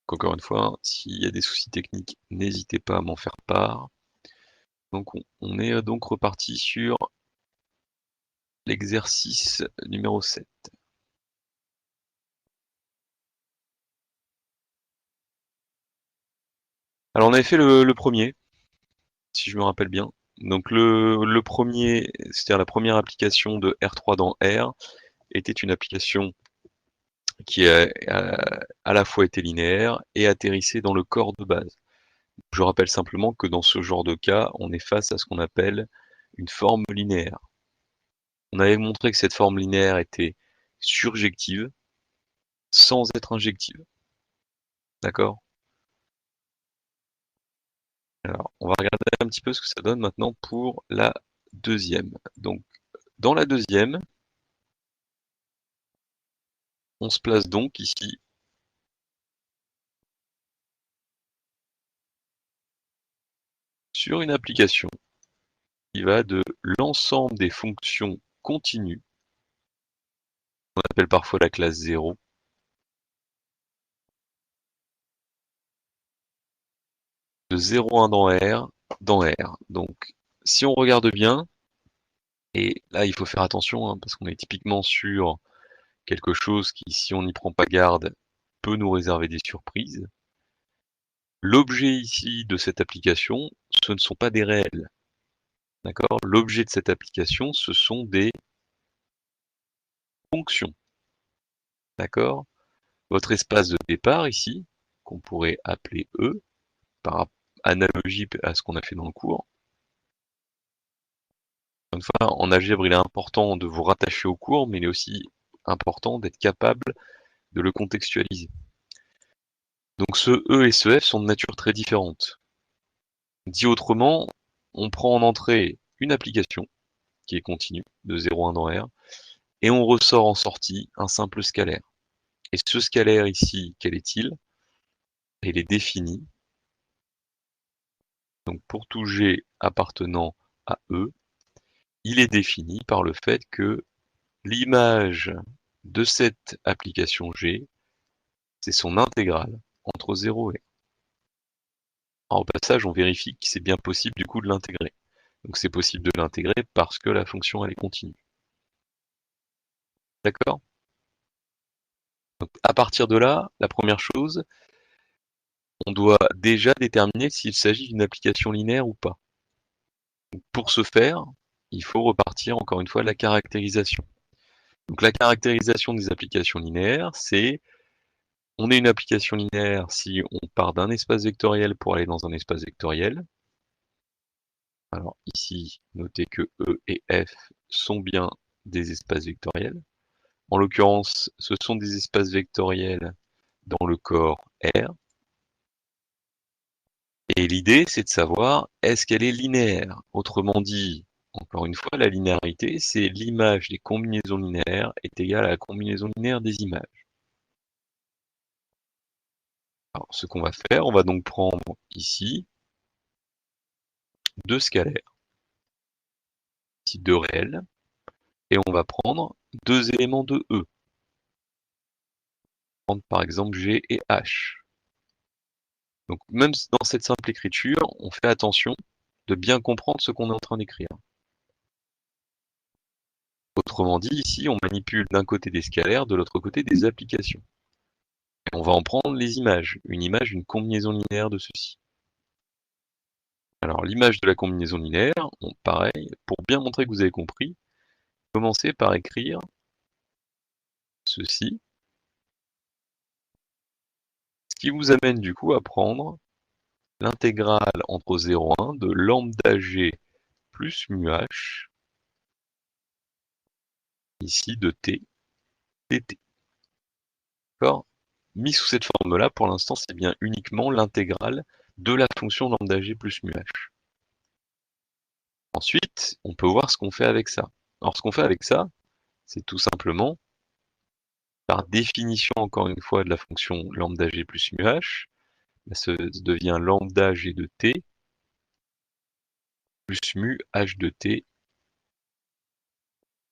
Encore une fois, s'il y a des soucis techniques, n'hésitez pas à m'en faire part. Donc on est donc reparti sur l'exercice numéro 7. Alors on avait fait le premier, si je me rappelle bien. Donc le premier, c'est-à-dire la première application de R3 dans R, était une application qui à la fois été linéaire et atterrissait dans le corps de base. Je rappelle simplement que dans ce genre de cas, on est face à ce qu'on appelle une forme linéaire. On avait montré que cette forme linéaire était surjective sans être injective. D'accord? Alors, on va regarder un petit peu ce que ça donne maintenant pour la deuxième. Donc, dans la deuxième, on se place donc ici sur une application qui va de l'ensemble des fonctions continues, qu'on appelle parfois la classe 0, de 0,1 dans R. Donc, si on regarde bien, et là il faut faire attention, hein, parce qu'on est typiquement sur quelque chose qui, si on n'y prend pas garde, peut nous réserver des surprises. L'objet ici de cette application, ce ne sont pas des réels. D'accord? L'objet de cette application, ce sont des fonctions. D'accord? Votre espace de départ ici, qu'on pourrait appeler E, par analogie à ce qu'on a fait dans le cours. Une fois, en algèbre, il est important de vous rattacher au cours, mais il est aussi important d'être capable de le contextualiser. Donc ce E et ce F sont de nature très différente. Dit autrement, on prend en entrée une application qui est continue, de 0,1 dans R, et on ressort en sortie un simple scalaire. Et ce scalaire ici, quel est-il? Il est défini. Donc pour tout G appartenant à E, il est défini par le fait que l'image de cette application G, c'est son intégrale entre 0 et 1. Alors, au passage, on vérifie que c'est bien possible du coup de l'intégrer. Donc c'est possible de l'intégrer parce que la fonction elle est continue. D'accord? Donc à partir de là, la première chose, on doit déjà déterminer s'il s'agit d'une application linéaire ou pas. Donc, pour ce faire, il faut repartir encore une fois à la caractérisation. Donc la caractérisation des applications linéaires, c'est on est une application linéaire si on part d'un espace vectoriel pour aller dans un espace vectoriel. Alors ici, notez que E et F sont bien des espaces vectoriels. En l'occurrence, ce sont des espaces vectoriels dans le corps R. Et l'idée, c'est de savoir, est-ce qu'elle est linéaire? Autrement dit, encore une fois, la linéarité, c'est l'image des combinaisons linéaires est égale à la combinaison linéaire des images. Alors, ce qu'on va faire, on va donc prendre ici deux scalaires, ici deux réels, et on va prendre deux éléments de E. Prendre par exemple G et H. Donc même dans cette simple écriture, on fait attention de bien comprendre ce qu'on est en train d'écrire. Autrement dit, ici, on manipule d'un côté des scalaires, de l'autre côté des applications. Et on va en prendre les images. Une image, une combinaison linéaire de ceci. Alors l'image de la combinaison linéaire, pareil, pour bien montrer que vous avez compris, commencez par écrire ceci, ce qui vous amène du coup à prendre l'intégrale entre 0 et 1 de lambda g plus mu h, ici de t, dt. D'accord? Mis sous cette forme-là, pour l'instant, c'est bien uniquement l'intégrale de la fonction lambda g plus mu h. Ensuite, on peut voir ce qu'on fait avec ça. Alors ce qu'on fait avec ça, c'est tout simplement, par définition encore une fois de la fonction lambda g plus mu h, ça devient lambda g de t plus mu h de t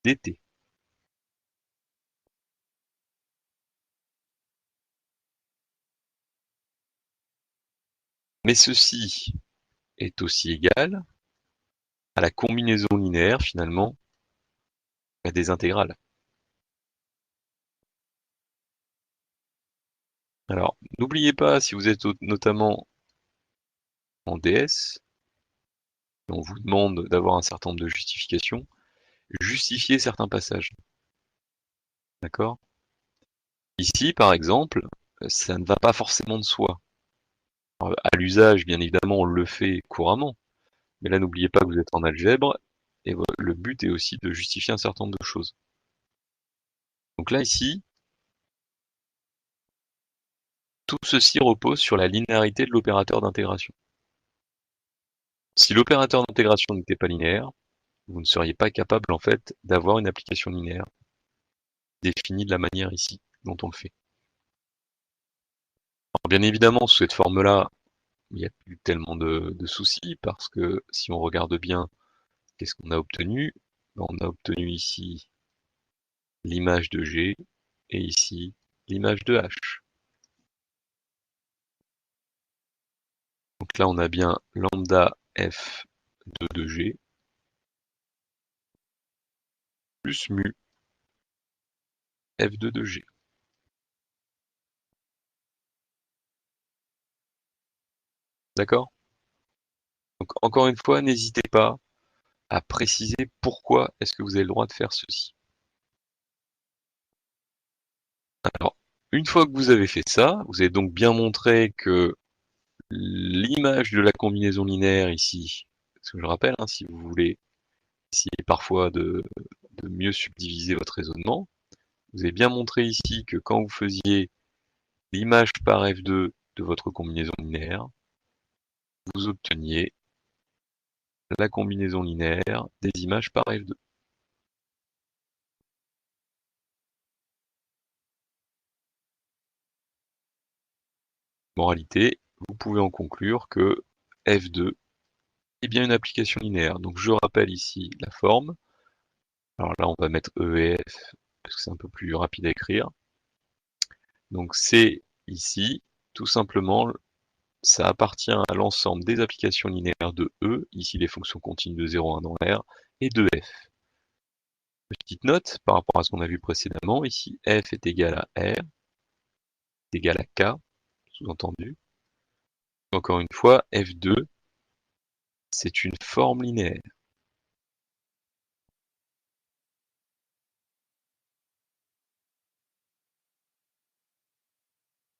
dt. Mais ceci est aussi égal à la combinaison linéaire, finalement, des intégrales. Alors, n'oubliez pas, si vous êtes notamment en DS, et on vous demande d'avoir un certain nombre de justifications, justifiez certains passages. D'accord? Ici, par exemple, ça ne va pas forcément de soi. Alors, à l'usage, bien évidemment, on le fait couramment, mais là, n'oubliez pas que vous êtes en algèbre, et le but est aussi de justifier un certain nombre de choses. Donc là, ici, tout ceci repose sur la linéarité de l'opérateur d'intégration. Si l'opérateur d'intégration n'était pas linéaire, vous ne seriez pas capable, en fait, d'avoir une application linéaire définie de la manière ici dont on le fait. Alors, bien évidemment, sous cette forme-là, il n'y a plus tellement de soucis, parce que si on regarde bien, qu'est-ce qu'on a obtenu? On a obtenu ici l'image de G, et ici l'image de H. Donc là, on a bien lambda f de G plus mu f de G. D'accord? Donc encore une fois, n'hésitez pas à préciser pourquoi est-ce que vous avez le droit de faire ceci. Alors, une fois que vous avez fait ça, vous avez donc bien montré que l'image de la combinaison linéaire ici, parce que je rappelle, hein, si vous voulez essayer parfois de mieux subdiviser votre raisonnement, vous avez bien montré ici que quand vous faisiez l'image par f2 de votre combinaison linéaire, vous obteniez la combinaison linéaire des images par f2. Moralité, vous pouvez en conclure que f2 est bien une application linéaire. Donc je rappelle ici la forme. Alors là, on va mettre E et F, parce que c'est un peu plus rapide à écrire. Donc c'est ici, tout simplement, ça appartient à l'ensemble des applications linéaires de E, ici les fonctions continues de 0 à 1 dans R, et de F. Petite note par rapport à ce qu'on a vu précédemment, ici F est égal à R, est égal à K, sous-entendu. Encore une fois, F2, c'est une forme linéaire.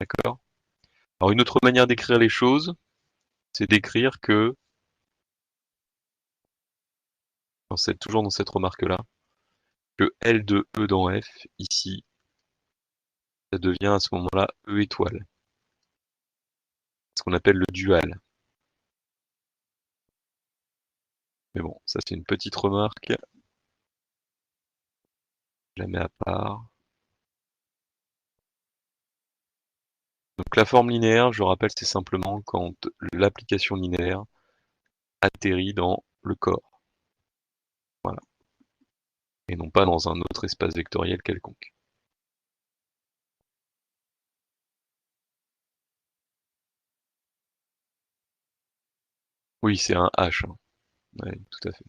D'accord? Alors une autre manière d'écrire les choses, c'est d'écrire que, toujours dans cette remarque-là, que L de E dans F, ici, ça devient à ce moment-là E étoile. Ce qu'on appelle le dual. Mais bon, ça c'est une petite remarque. Je la mets à part. Donc la forme linéaire, je rappelle, c'est simplement quand l'application linéaire atterrit dans le corps. Voilà. Et non pas dans un autre espace vectoriel quelconque. Oui, c'est un H. Hein. Ouais, tout à fait.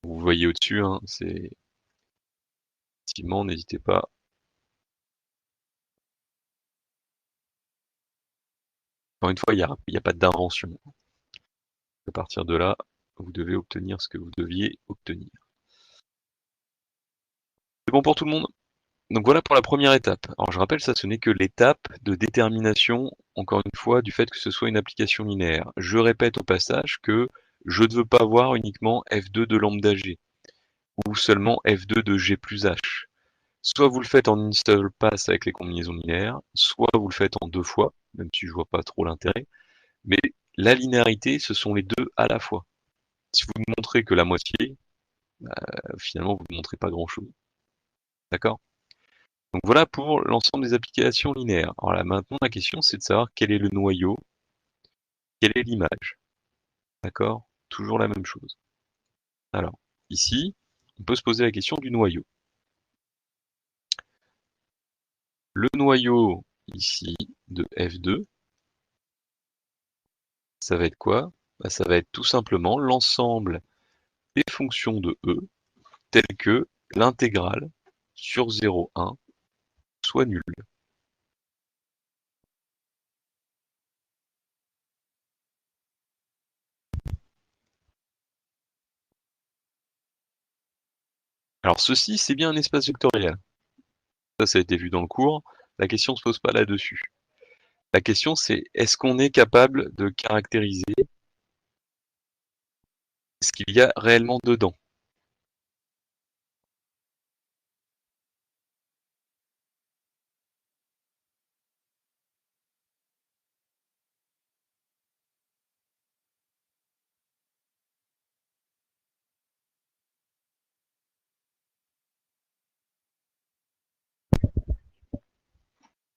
Vous voyez au-dessus, hein, c'est effectivement, n'hésitez pas. Encore une fois, il n'y a pas d'invention. À partir de là, vous devez obtenir ce que vous deviez obtenir. C'est bon pour tout le monde? Donc voilà pour la première étape. Alors je rappelle, ça ce n'est que l'étape de détermination, encore une fois, du fait que ce soit une application linéaire. Je répète au passage que je ne veux pas voir uniquement f2 de lambda g, ou seulement f2 de g plus h. Soit vous le faites en une seule passe avec les combinaisons linéaires, soit vous le faites en deux fois, même si je vois pas trop l'intérêt. Mais la linéarité, ce sont les deux à la fois. Si vous ne montrez que la moitié, finalement vous ne montrez pas grand-chose. D'accord? Donc voilà pour l'ensemble des applications linéaires. Alors là maintenant la question c'est de savoir quel est le noyau, quelle est l'image. D'accord? Toujours la même chose. Alors, ici, on peut se poser la question du noyau. Le noyau ici de F2, ça va être quoi? Bah, ça va être tout simplement l'ensemble des fonctions de E telles que l'intégrale sur 0,1 soit nulle. Alors ceci, c'est bien un espace vectoriel. Ça a été vu dans le cours. La question ne se pose pas là-dessus. La question, c'est est-ce qu'on est capable de caractériser ce qu'il y a réellement dedans?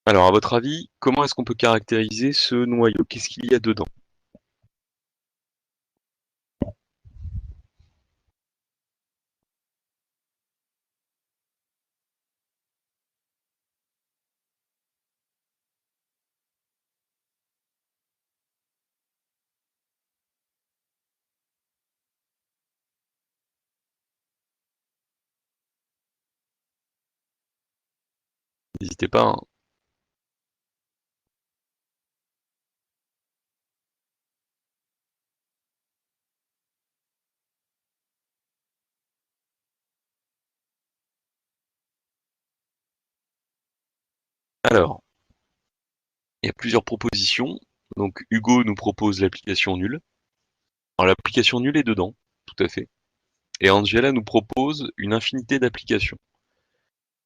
Alors, à votre avis, comment est-ce qu'on peut caractériser ce noyau? Qu'est-ce qu'il y a dedans? N'hésitez pas, hein. Alors, il y a plusieurs propositions. Donc, Hugo nous propose l'application nulle. Alors, l'application nulle est dedans, tout à fait. Et Angela nous propose une infinité d'applications.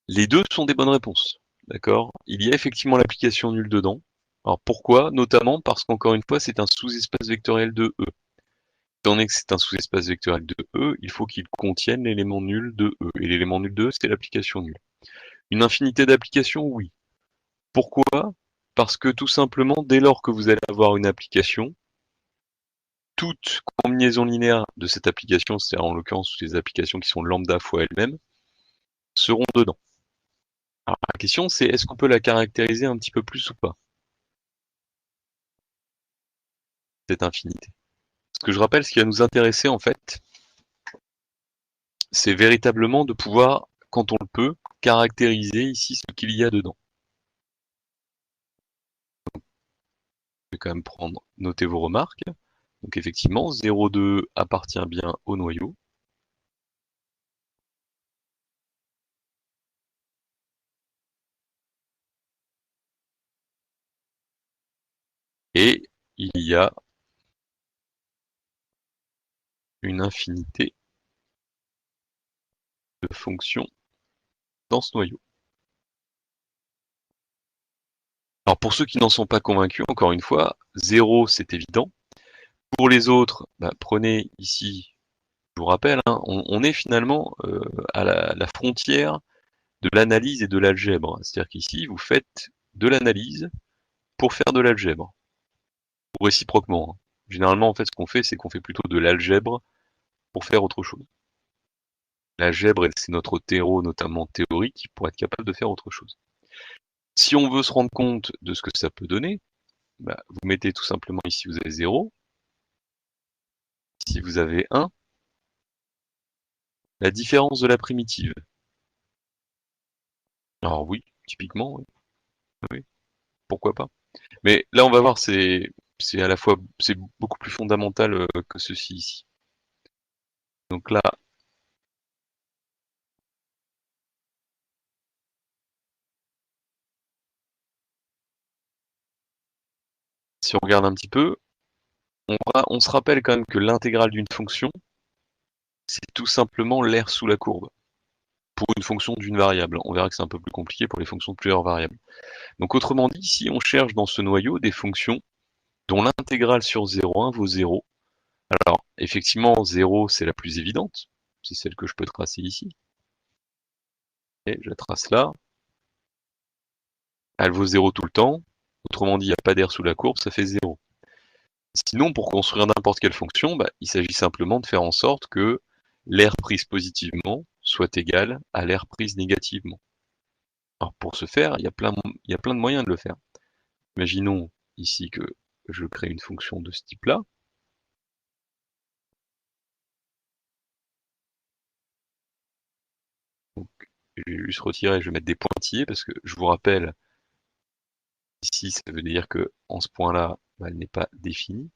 Les deux sont des bonnes réponses, d'accord? Il y a effectivement l'application nulle dedans. Alors pourquoi? Notamment parce qu'encore une fois, c'est un sous-espace vectoriel de E. Étant donné que c'est un sous-espace vectoriel de E, il faut qu'il contienne l'élément nul de E. Et l'élément nul de E, c'est l'application nulle. Une infinité d'applications, oui. Pourquoi? Parce que tout simplement, dès lors que vous allez avoir une application, toute combinaison linéaire de cette application, c'est-à-dire en l'occurrence les applications qui sont lambda fois elles-mêmes, seront dedans. Alors la question c'est est-ce qu'on peut la caractériser un petit peu plus ou pas, cette infinité? Ce que je rappelle, ce qui va nous intéresser en fait, c'est véritablement de pouvoir, quand on le peut, caractériser ici ce qu'il y a dedans. Je vais quand même prendre, noter vos remarques. Donc effectivement, 0,2 appartient bien au noyau. Et il y a une infinité de fonctions dans ce noyau. Alors pour ceux qui n'en sont pas convaincus, encore une fois, 0 c'est évident. Pour les autres, bah, prenez ici, je vous rappelle, hein, on est finalement à la frontière de l'analyse et de l'algèbre. C'est-à-dire qu'ici, vous faites de l'analyse pour faire de l'algèbre, ou réciproquement, hein. Généralement, en fait, ce qu'on fait, c'est qu'on fait plutôt de l'algèbre pour faire autre chose. L'algèbre, c'est notre terreau, notamment théorique, pour être capable de faire autre chose. Si on veut se rendre compte de ce que ça peut donner, bah, vous mettez tout simplement ici, vous avez 0. Ici, vous avez 1. La différence de la primitive. Alors oui, typiquement, oui, oui, pourquoi pas. Mais là, on va voir, c'est à la fois, c'est beaucoup plus fondamental que ceci ici. Donc là, si on regarde un petit peu, on se rappelle quand même que l'intégrale d'une fonction, c'est tout simplement l'aire sous la courbe, pour une fonction d'une variable. On verra que c'est un peu plus compliqué pour les fonctions de plusieurs variables. Donc autrement dit, si on cherche dans ce noyau des fonctions dont l'intégrale sur 0,1 vaut 0, alors effectivement 0 c'est la plus évidente, c'est celle que je peux tracer ici, et je la trace là, elle vaut 0 tout le temps, autrement dit il n'y a pas d'aire sous la courbe, ça fait 0. Sinon, pour construire n'importe quelle fonction, bah, il s'agit simplement de faire en sorte que l'aire prise positivement soit égale à l'aire prise négativement. Alors pour ce faire, il y a plein de moyens de le faire. Imaginons ici que je crée une fonction de ce type-là. Donc, je vais juste retirer, je vais mettre des pointillés parce que je vous rappelle, ici, ça veut dire que en ce point-là, bah, elle n'est pas définie.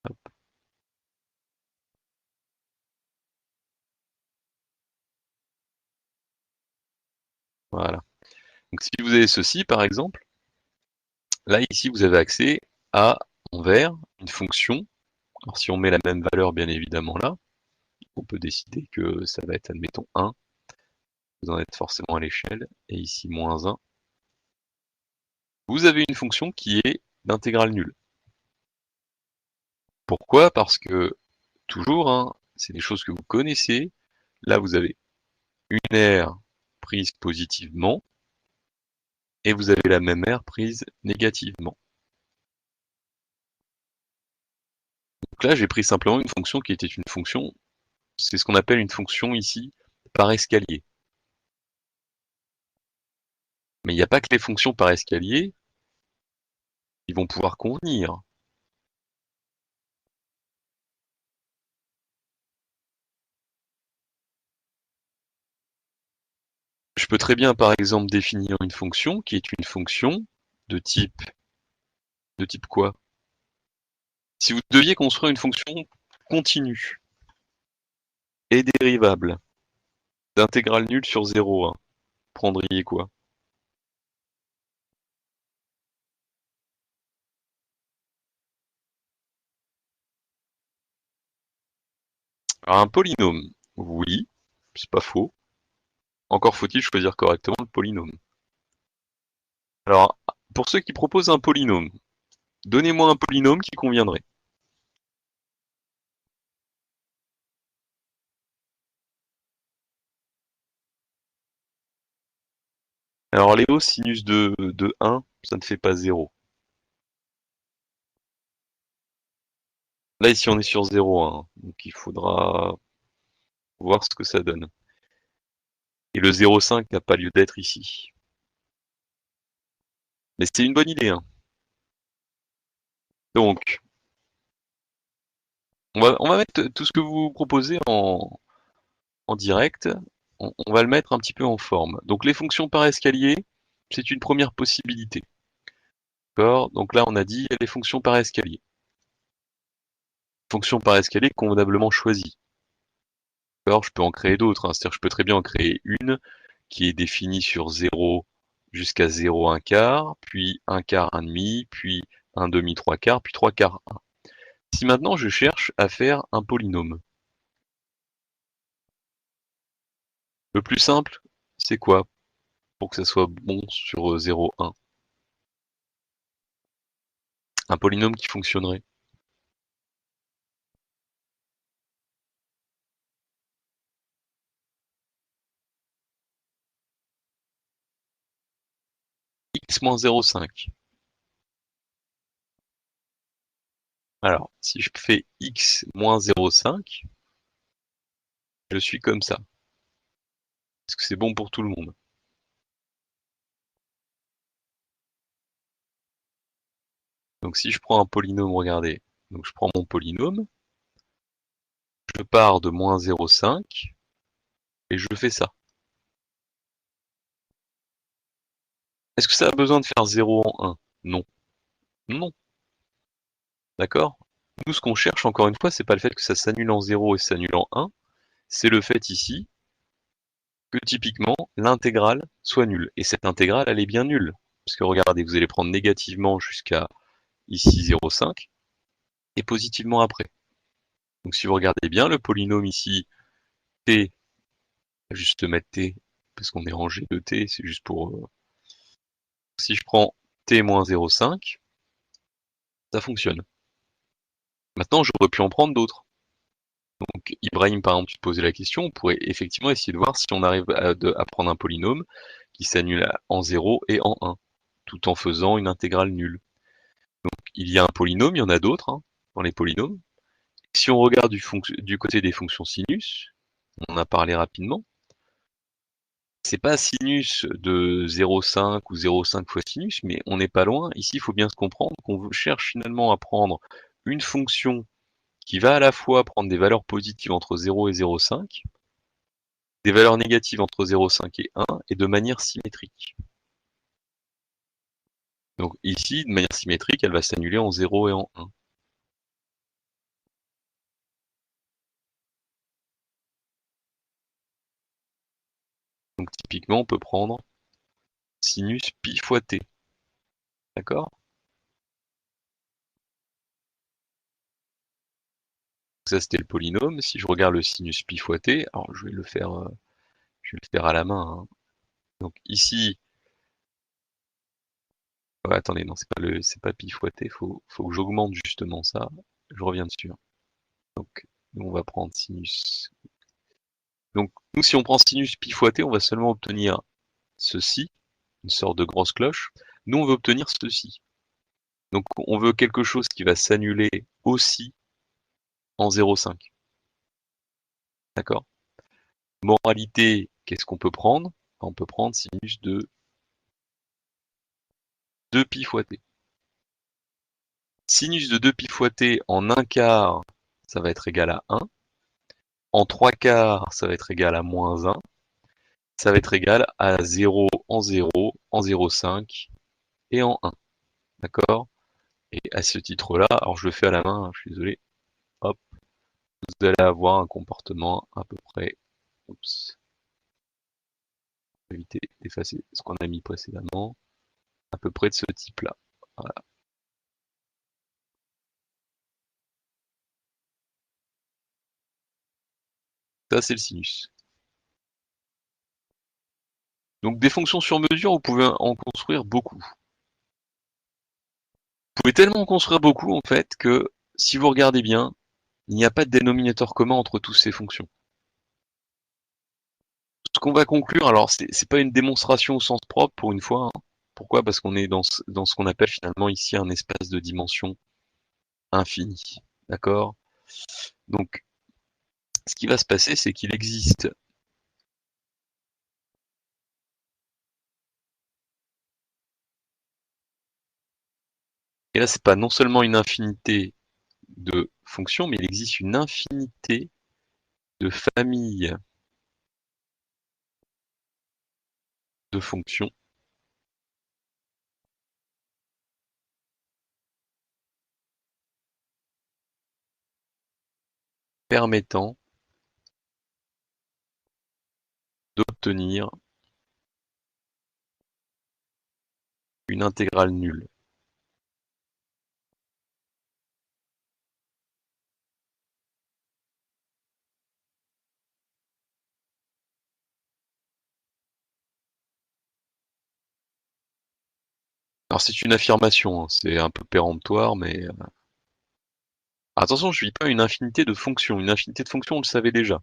Hop. Voilà. Donc si vous avez ceci, par exemple, là, ici, vous avez accès à, en vert, une fonction. Alors si on met la même valeur, bien évidemment, là, on peut décider que ça va être, admettons, 1. Vous en êtes forcément à l'échelle. Et ici, moins 1. Vous avez une fonction qui est d'intégrale nulle. Pourquoi? Parce que, toujours, hein, c'est des choses que vous connaissez. Là, vous avez une aire prise positivement, et vous avez la même aire prise négativement. Donc là, j'ai pris simplement une fonction qui était une fonction, c'est ce qu'on appelle une fonction ici, par escalier. Mais il n'y a pas que les fonctions par escalier qui vont pouvoir convenir. Je peux très bien, par exemple, définir une fonction qui est une fonction de type quoi? Si vous deviez construire une fonction continue et dérivable d'intégrale nulle sur 0,1, prendriez quoi? Alors un polynôme, oui, c'est pas faux. Encore faut-il choisir correctement le polynôme. Alors, pour ceux qui proposent un polynôme, donnez-moi un polynôme qui conviendrait. Alors Léo, sinus de 1, ça ne fait pas 0. Là, ici, on est sur 0,1, donc il faudra voir ce que ça donne. Et le 0,5 n'a pas lieu d'être ici. Mais c'est une bonne idée, hein. Donc, on va mettre tout ce que vous proposez en direct. On va le mettre un petit peu en forme. Donc les fonctions par escalier, c'est une première possibilité. D'accord? Donc là, on a dit les fonctions par escalier. Fonctions par escalier convenablement choisies. D'accord? Je peux en créer d'autres, hein. C'est-à-dire que je peux très bien en créer une qui est définie sur 0 jusqu'à 0 1 quart, puis 1 quart 1 demi, puis 1 demi 3 quarts, puis 3 quarts 1. Si maintenant je cherche à faire un polynôme, le plus simple, c'est quoi pour que ça soit bon sur 0, 1? Un polynôme qui fonctionnerait. X moins 0,5. Alors, si je fais X moins 0,5, je suis comme ça. Est-ce que c'est bon pour tout le monde? Donc si je prends un polynôme, regardez. Donc je prends mon polynôme, je pars de moins 0,5, et je fais ça. Est-ce que ça a besoin de faire 0 en 1? Non. Non. D'accord? Nous, ce qu'on cherche, encore une fois, c'est pas le fait que ça s'annule en 0 et s'annule en 1, c'est le fait ici que typiquement l'intégrale soit nulle. Et cette intégrale, elle est bien nulle. Parce que regardez, vous allez prendre négativement jusqu'à ici 0,5 et positivement après. Donc si vous regardez bien, le polynôme ici, t, juste mettre t, parce qu'on est rangé de t, c'est juste pour... si je prends t moins 0,5, ça fonctionne. Maintenant, j'aurais pu en prendre d'autres. Donc Ibrahim, par exemple, tu te posais la question, on pourrait effectivement essayer de voir si on arrive à prendre un polynôme qui s'annule en 0 et en 1, tout en faisant une intégrale nulle. Donc il y a un polynôme, il y en a d'autres, hein, dans les polynômes. Si on regarde du côté des fonctions sinus, on en a parlé rapidement, C'est pas sinus de 0,5 ou 0,5 fois sinus, mais on n'est pas loin. Ici, il faut bien se comprendre qu'on cherche finalement à prendre une fonction qui va à la fois prendre des valeurs positives entre 0 et 0,5, des valeurs négatives entre 0,5 et 1, et de manière symétrique. Donc ici, de manière symétrique, elle va s'annuler en 0 et en 1. Donc typiquement, on peut prendre sinus pi fois t. D'accord? Ça, c'était le polynôme. Si je regarde le sinus pi fois t, alors je vais le faire à la main, hein. Donc ici, ouais, attendez, non, c'est pas pi fois t, faut que j'augmente justement ça. Je reviens dessus, hein. Donc, nous, on va prendre sinus. Donc, nous, si on prend sinus pi fois t, on va seulement obtenir ceci, une sorte de grosse cloche. Nous, on veut obtenir ceci. Donc, on veut quelque chose qui va s'annuler aussi en 0,5. D'accord? Moralité, qu'est-ce qu'on peut prendre? On peut prendre sinus de 2pi fois t. Sinus de 2pi fois t en 1 quart, ça va être égal à 1. En 3 quarts, ça va être égal à moins 1. Ça va être égal à 0 en 0, en 0,5 et en 1. D'accord? Et à ce titre-là, alors je le fais à la main, hein, je suis désolé, hop, vous allez avoir un comportement à peu près, oups, éviter d'effacer ce qu'on a mis précédemment, à peu près de ce type-là. Voilà. Ça, c'est le sinus. Donc des fonctions sur mesure, vous pouvez en construire beaucoup. Vous pouvez tellement en construire beaucoup, en fait, que si vous regardez bien, il n'y a pas de dénominateur commun entre toutes ces fonctions. Ce qu'on va conclure, alors c'est pas une démonstration au sens propre pour une fois, hein. Pourquoi? Parce qu'on est dans ce qu'on appelle finalement ici un espace de dimension infinie. D'accord? Donc, ce qui va se passer, c'est qu'il existe, et là c'est pas non seulement une infinité de fonctions, mais il existe une infinité de familles de fonctions permettant d'obtenir une intégrale nulle. Alors c'est une affirmation, hein, c'est un peu péremptoire, mais attention, je ne dis pas une infinité de fonctions. Une infinité de fonctions, on le savait déjà.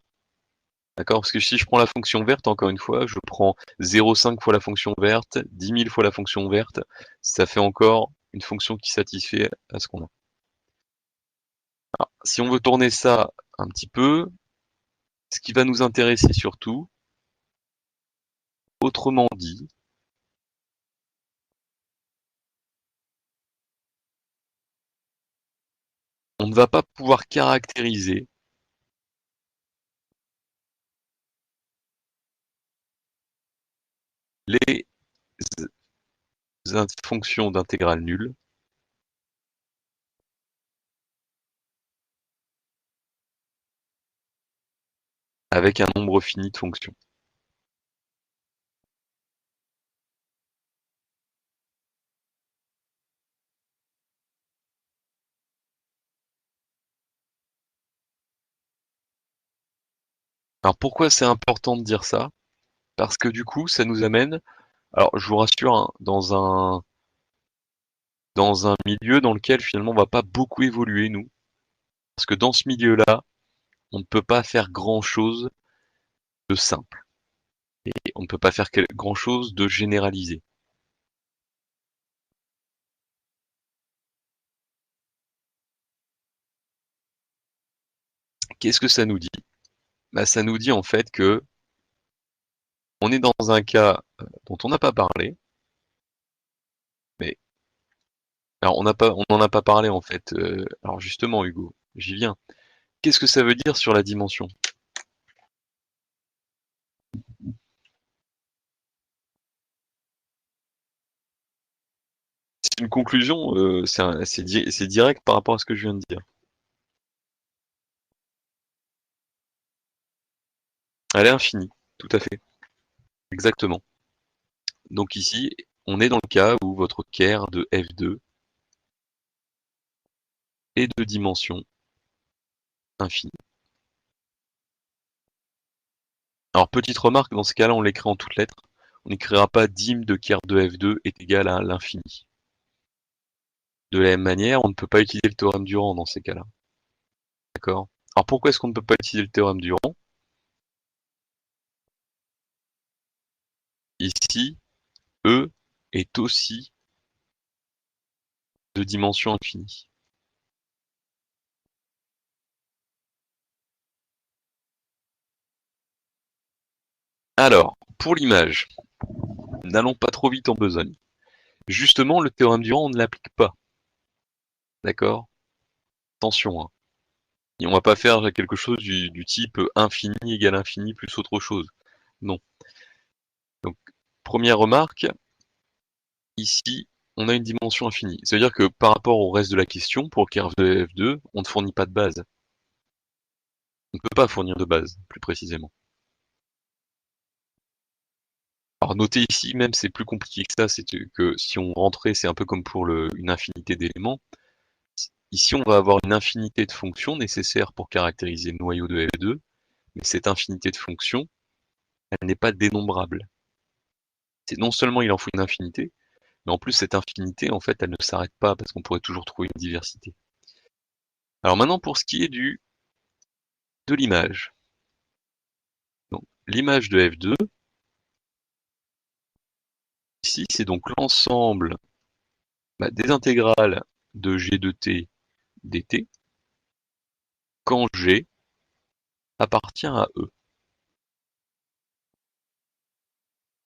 D'accord? Parce que si je prends la fonction verte, encore une fois, je prends 0,5 fois la fonction verte, 10 000 fois la fonction verte, ça fait encore une fonction qui satisfait à ce qu'on a. Alors, si on veut tourner ça un petit peu, ce qui va nous intéresser surtout, autrement dit, on ne va pas pouvoir caractériser les fonctions d'intégrale nulle avec un nombre fini de fonctions. Alors pourquoi c'est important de dire ça? Parce que du coup, ça nous amène, alors je vous rassure, hein, dans un milieu dans lequel finalement on va pas beaucoup évoluer, nous. Parce que dans ce milieu-là, on ne peut pas faire grand-chose de simple. Et on ne peut pas faire grand-chose de généralisé. Qu'est-ce que ça nous dit? Bah, ça nous dit en fait que On est dans un cas dont on n'a pas parlé, mais alors on n'en a pas parlé en fait. Alors justement, Hugo, j'y viens. Qu'est-ce que ça veut dire sur la dimension? C'est une conclusion, c'est direct par rapport à ce que je viens de dire. Elle est infinie, tout à fait, exactement. Donc ici, on est dans le cas où votre Ker de F2 est de dimension infinie. Alors petite remarque, dans ce cas-là, on l'écrit en toutes lettres. On n'écrira pas dim de Ker de F2 est égal à l'infini. De la même manière, on ne peut pas utiliser le théorème du rang dans ces cas-là. D'accord? Alors pourquoi est-ce qu'on ne peut pas utiliser le théorème du rang? Ici, E est aussi de dimension infinie. Alors, pour l'image, n'allons pas trop vite en besogne. Justement, le théorème du rang, on ne l'applique pas. D'accord? Attention, hein. Et on va pas faire quelque chose du type infini égale infini plus autre chose. Non. Donc, première remarque, ici, on a une dimension infinie. C'est-à-dire que par rapport au reste de la question, pour le curve de F2, on ne fournit pas de base. On ne peut pas fournir de base, plus précisément. Alors notez ici, même c'est plus compliqué que ça, c'est que si on rentrait, c'est un peu comme pour une infinité d'éléments. Ici, on va avoir une infinité de fonctions nécessaires pour caractériser le noyau de F2, mais cette infinité de fonctions, elle n'est pas dénombrable. C'est non seulement il en faut une infinité, mais en plus cette infinité, en fait, elle ne s'arrête pas parce qu'on pourrait toujours trouver une diversité. Alors maintenant, pour ce qui est de l'image. Donc l'image de F2, ici, c'est donc l'ensemble des intégrales de G de t dt quand G appartient à E.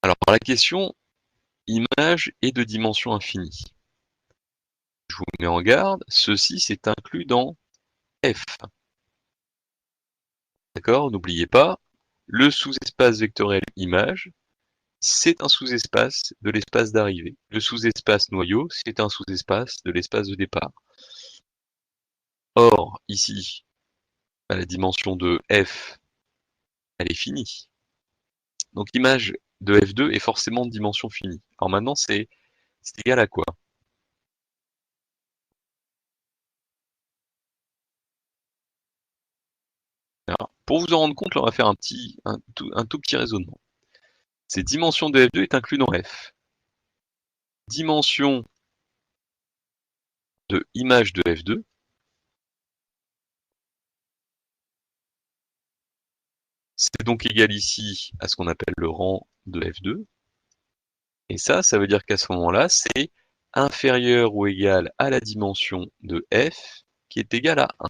Alors la question, image est de dimension infinie. Je vous mets en garde, ceci c'est inclus dans F. D'accord? N'oubliez pas, le sous-espace vectoriel image, c'est un sous-espace de l'espace d'arrivée. Le sous-espace noyau, c'est un sous-espace de l'espace de départ. Or, ici, la dimension de F, elle est finie. Donc l'image de F2 est forcément de dimension finie. Alors maintenant, c'est égal à quoi? Alors, pour vous en rendre compte, là, on va faire un tout petit raisonnement. Cette dimension de F2 est inclue dans F. Dimension de image de F2, c'est donc égal ici à ce qu'on appelle le rang de F2. Et ça veut dire qu'à ce moment-là, c'est inférieur ou égal à la dimension de F qui est égale à 1.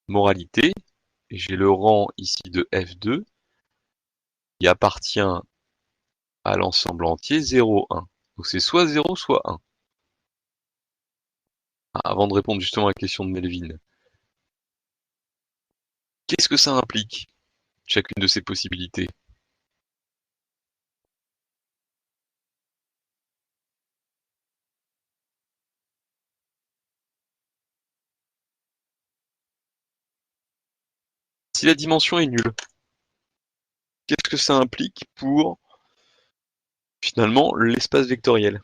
Moralité, j'ai le rang ici de F2 qui appartient à l'ensemble entier 0, 1. Donc c'est soit 0, soit 1. Avant de répondre justement à la question de Melvin, qu'est-ce que ça implique, chacune de ces possibilités? Si la dimension est nulle, qu'est-ce que ça implique pour, finalement, l'espace vectoriel?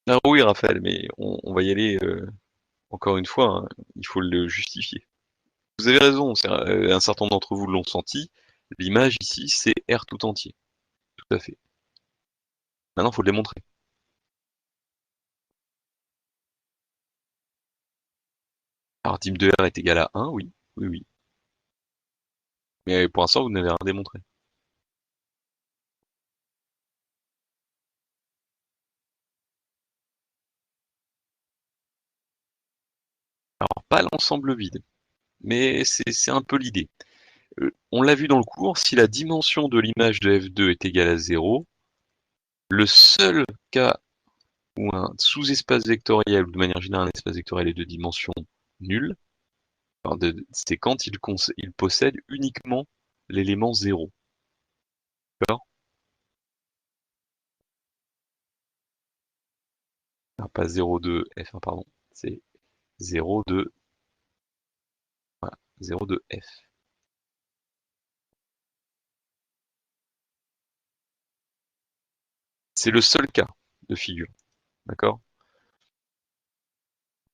Ah oui, Raphaël, mais on va y aller encore une fois, hein, il faut le justifier. Vous avez raison, un certain nombre d'entre vous l'ont senti, l'image ici, c'est R tout entier. Tout à fait. Maintenant, il faut le démontrer. Alors, dim de R est égal à 1, oui, oui, oui. Mais pour l'instant, vous n'avez rien démontré. Alors pas l'ensemble vide, mais c'est un peu l'idée. On l'a vu dans le cours, si la dimension de l'image de F2 est égale à 0, le seul cas où un sous-espace vectoriel, ou de manière générale un espace vectoriel est de dimension nulle, c'est quand il possède uniquement l'élément 0. D'accord? Ah, pas 0,2 F1, pardon. C'est 0,2, voilà, 0,2 F. C'est le seul cas de figure. D'accord?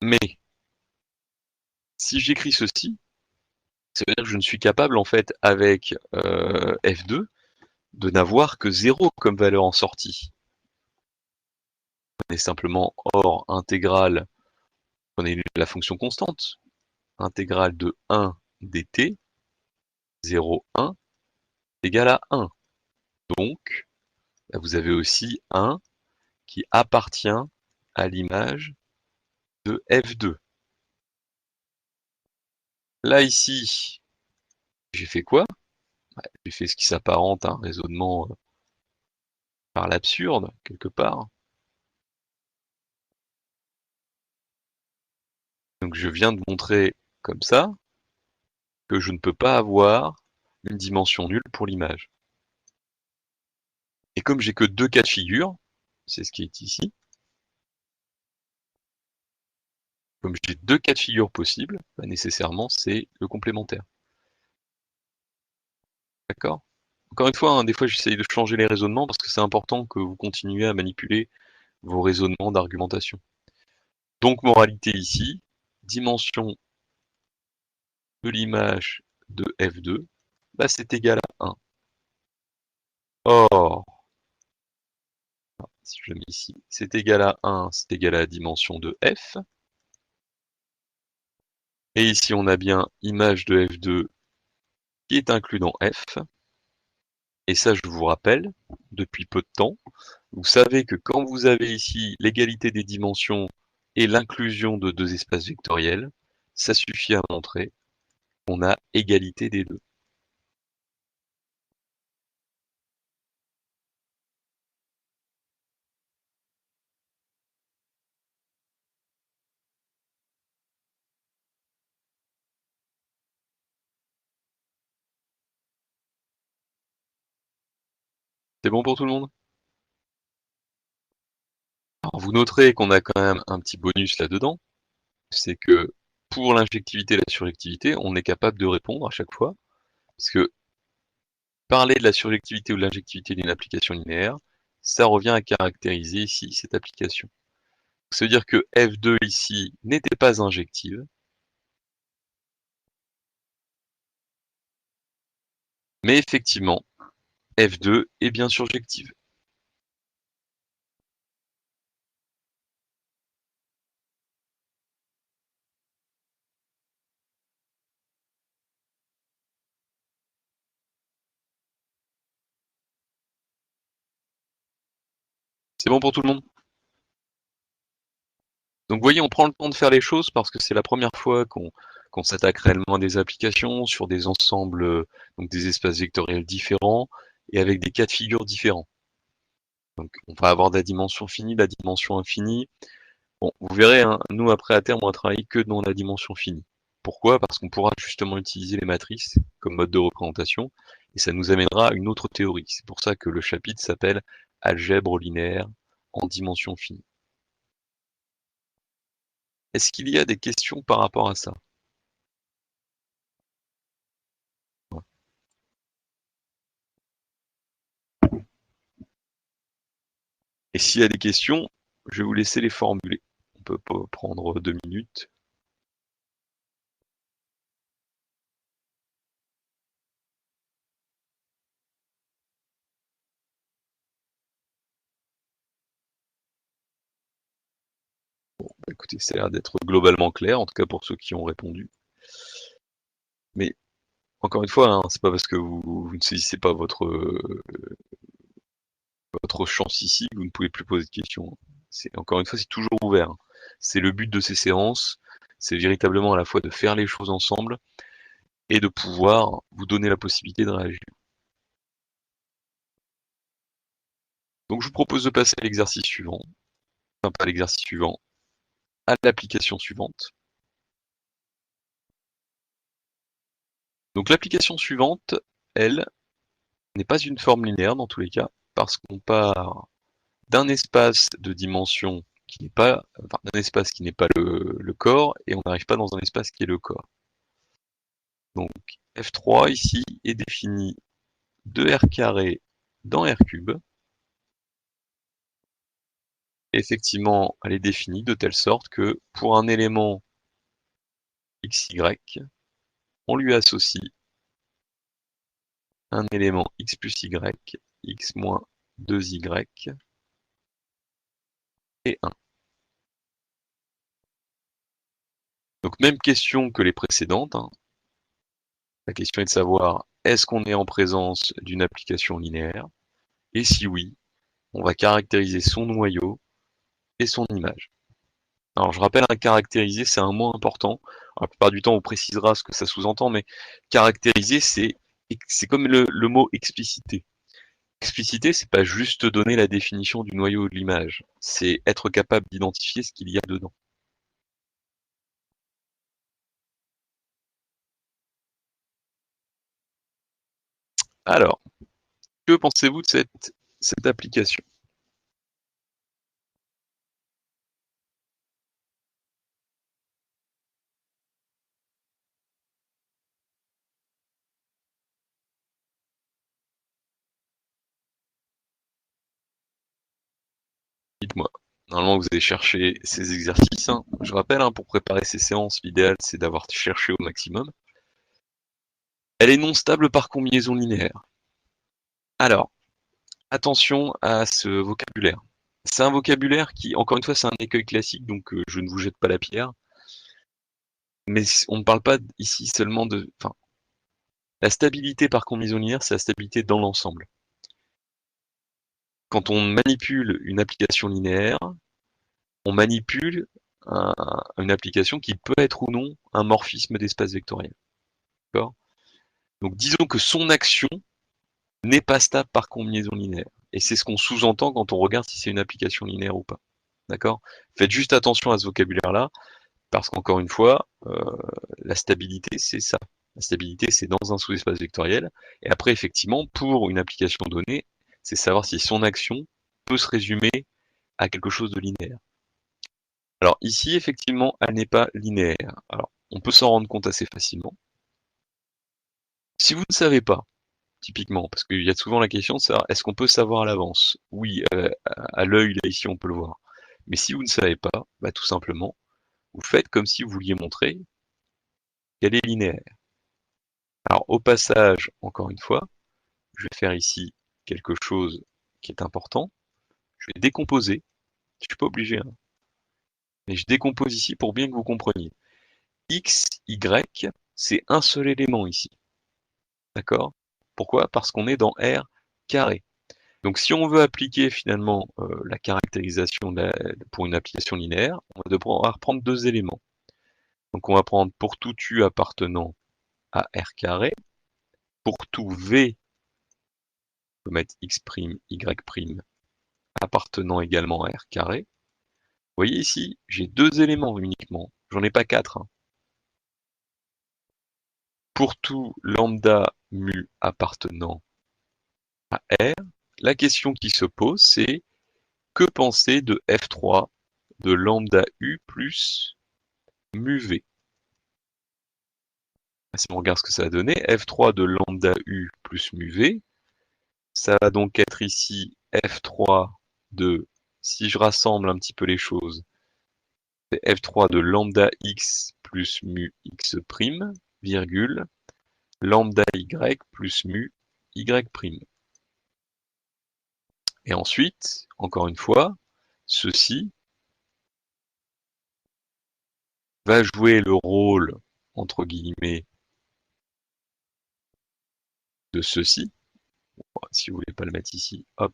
Mais si j'écris ceci, ça veut dire que je ne suis capable, en fait, avec F2, de n'avoir que 0 comme valeur en sortie. Prenez simplement or intégrale, prenez la fonction constante, intégrale de 1 dt, 0, 1, égale à 1. Donc, là, vous avez aussi 1 qui appartient à l'image de F2. Là, ici, j'ai fait quoi? J'ai fait ce qui s'apparente à un raisonnement par l'absurde, quelque part. Donc je viens de montrer comme ça que je ne peux pas avoir une dimension nulle pour l'image. Et comme j'ai que deux cas de figure, c'est ce qui est ici, comme j'ai deux cas de figure possibles, bah nécessairement c'est le complémentaire. D'accord? Encore une fois, hein, des fois j'essaye de changer les raisonnements parce que c'est important que vous continuiez à manipuler vos raisonnements d'argumentation. Donc moralité ici, dimension de l'image de F2, bah c'est égal à 1. Or, si je mets ici, c'est égal à 1, c'est égal à la dimension de F. Et ici, on a bien image de F2 qui est inclus dans F. Et ça, je vous rappelle, depuis peu de temps, vous savez que quand vous avez ici l'égalité des dimensions et l'inclusion de deux espaces vectoriels, ça suffit à montrer qu'on a égalité des deux. C'est bon pour tout le monde? Alors, vous noterez qu'on a quand même un petit bonus là-dedans, c'est que pour l'injectivité et la surjectivité, on est capable de répondre à chaque fois, parce que parler de la surjectivité ou de l'injectivité d'une application linéaire, ça revient à caractériser ici cette application. Ça veut dire que F2 ici n'était pas injective, mais effectivement, F2 est bien surjective. C'est bon pour tout le monde? Donc vous voyez, on prend le temps de faire les choses parce que c'est la première fois qu'on s'attaque réellement à des applications sur des ensembles, donc des espaces vectoriels différents et avec des cas de figure différents. Donc on va avoir de la dimension finie, de la dimension infinie. Bon, vous verrez, hein, nous après à terme on va travailler que dans la dimension finie. Pourquoi? Parce qu'on pourra justement utiliser les matrices comme mode de représentation et ça nous amènera à une autre théorie. C'est pour ça que le chapitre s'appelle Algèbre linéaire en dimension finie. Est-ce qu'il y a des questions par rapport à ça? Et s'il y a des questions, je vais vous laisser les formuler. On peut pas prendre 2 minutes. Bah, écoutez, ça a l'air d'être globalement clair, en tout cas pour ceux qui ont répondu. Mais encore une fois, hein, c'est pas parce que vous ne saisissez pas votre chance ici que vous ne pouvez plus poser de questions. Encore une fois, c'est toujours ouvert. C'est le but de ces séances, C'est véritablement à la fois de faire les choses ensemble et de pouvoir vous donner la possibilité de réagir. Donc je vous propose de passer à l'exercice suivant, enfin pas à l'exercice suivant, à l'application suivante. Donc l'application suivante, elle, n'est pas une forme linéaire dans tous les cas, parce qu'on part d'un espace de dimension qui n'est pas, enfin, d'un espace qui n'est pas le corps, et on n'arrive pas dans un espace qui est le corps. Donc F3 ici est défini de R carré dans R cube. Effectivement, elle est définie de telle sorte que pour un élément xy, on lui associe un élément x plus y, x moins 2y et 1. Donc même question que les précédentes, hein. La question est de savoir, est-ce qu'on est en présence d'une application linéaire? Et si oui, on va caractériser son noyau et son image. Alors je rappelle, un caractériser, c'est un mot important. Alors, la plupart du temps, on précisera ce que ça sous-entend, mais caractériser, c'est comme le mot expliciter. Expliciter, c'est pas juste donner la définition du noyau de l'image, c'est être capable d'identifier ce qu'il y a dedans. Alors, que pensez-vous de cette application? Dites-moi. Normalement, vous allez chercher ces exercices, hein. Je rappelle, hein, pour préparer ces séances, l'idéal, c'est d'avoir cherché au maximum. Elle est non stable par combinaison linéaire. Alors, attention à ce vocabulaire. C'est un vocabulaire qui, encore une fois, c'est un écueil classique, donc je ne vous jette pas la pierre. Mais on ne parle pas ici seulement de... Enfin, la stabilité par combinaison linéaire, c'est la stabilité dans l'ensemble. Quand on manipule une application linéaire, on manipule une application qui peut être ou non un morphisme d'espace vectoriel. D'accord? Donc disons que son action n'est pas stable par combinaison linéaire. Et c'est ce qu'on sous-entend quand on regarde si c'est une application linéaire ou pas. D'accord? Faites juste attention à ce vocabulaire-là, parce qu'encore une fois, la stabilité, c'est ça. La stabilité, c'est dans un sous-espace vectoriel. Et après, effectivement, pour une application donnée, c'est savoir si son action peut se résumer à quelque chose de linéaire. Alors ici, effectivement, elle n'est pas linéaire. Alors, on peut s'en rendre compte assez facilement. Si vous ne savez pas, typiquement, parce qu'il y a souvent la question de savoir, est-ce qu'on peut savoir à l'avance? Oui, à l'œil, là, ici, on peut le voir. Mais si vous ne savez pas, bah, tout simplement, vous faites comme si vous vouliez montrer qu'elle est linéaire. Alors, au passage, encore une fois, je vais faire ici quelque chose qui est important. Je vais décomposer. Je suis pas obligé, hein, mais je décompose ici pour bien que vous compreniez. X, Y, c'est un seul élément ici. D'accord? Pourquoi? Parce qu'on est dans R carré. Donc si on veut appliquer finalement la caractérisation pour une application linéaire, on va devoir prendre deux éléments. Donc on va prendre pour tout U appartenant à R carré, pour tout V, on peut mettre X', Y' appartenant également à R carré. Vous voyez ici, j'ai deux éléments uniquement, j'en ai pas quatre, hein. Pour tout lambda mu appartenant à R, la question qui se pose, c'est que penser de F3 de lambda U plus mu V? Si on regarde ce que ça va donner, F3 de lambda U plus mu V, ça va donc être ici F3 de, si je rassemble un petit peu les choses, c'est F3 de lambda X plus mu X', virgule, lambda Y plus mu Y'. Et ensuite, encore une fois, ceci va jouer le rôle, entre guillemets, de ceci. Si vous voulez pas le mettre ici, hop,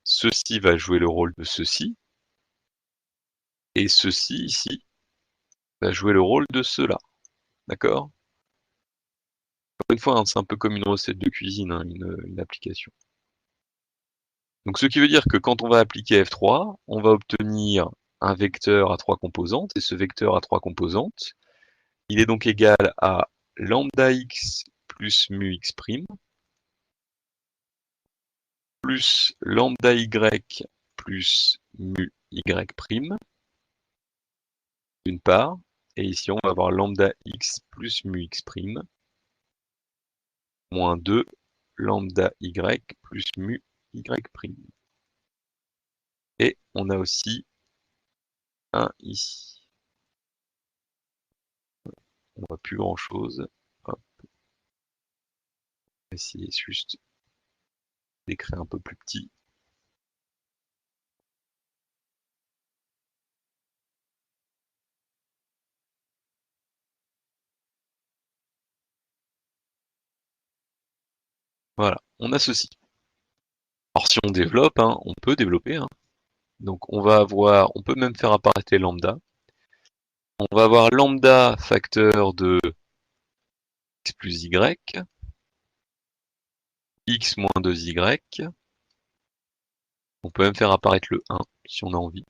ceci va jouer le rôle de ceci, et ceci ici va jouer le rôle de cela. D'accord? Encore une fois, hein, c'est un peu comme une recette de cuisine, hein, une application. Donc ce qui veut dire que quand on va appliquer F3, on va obtenir un vecteur à 3 composantes, et ce vecteur à 3 composantes, il est donc égal à lambda x plus mu x', plus lambda y plus mu y', d'une part, et ici on va avoir lambda x plus mu x', moins 2 lambda y plus mu y'. Et on a aussi un ici. On voit plus grand chose. Hop. On va essayer juste d'écrire un peu plus petit. Voilà, on a ceci. Alors si on développe, hein, on peut développer, hein. Donc on va avoir, on peut même faire apparaître les lambda. On va avoir lambda facteur de x plus y, x moins 2y. On peut même faire apparaître le 1 si on a envie.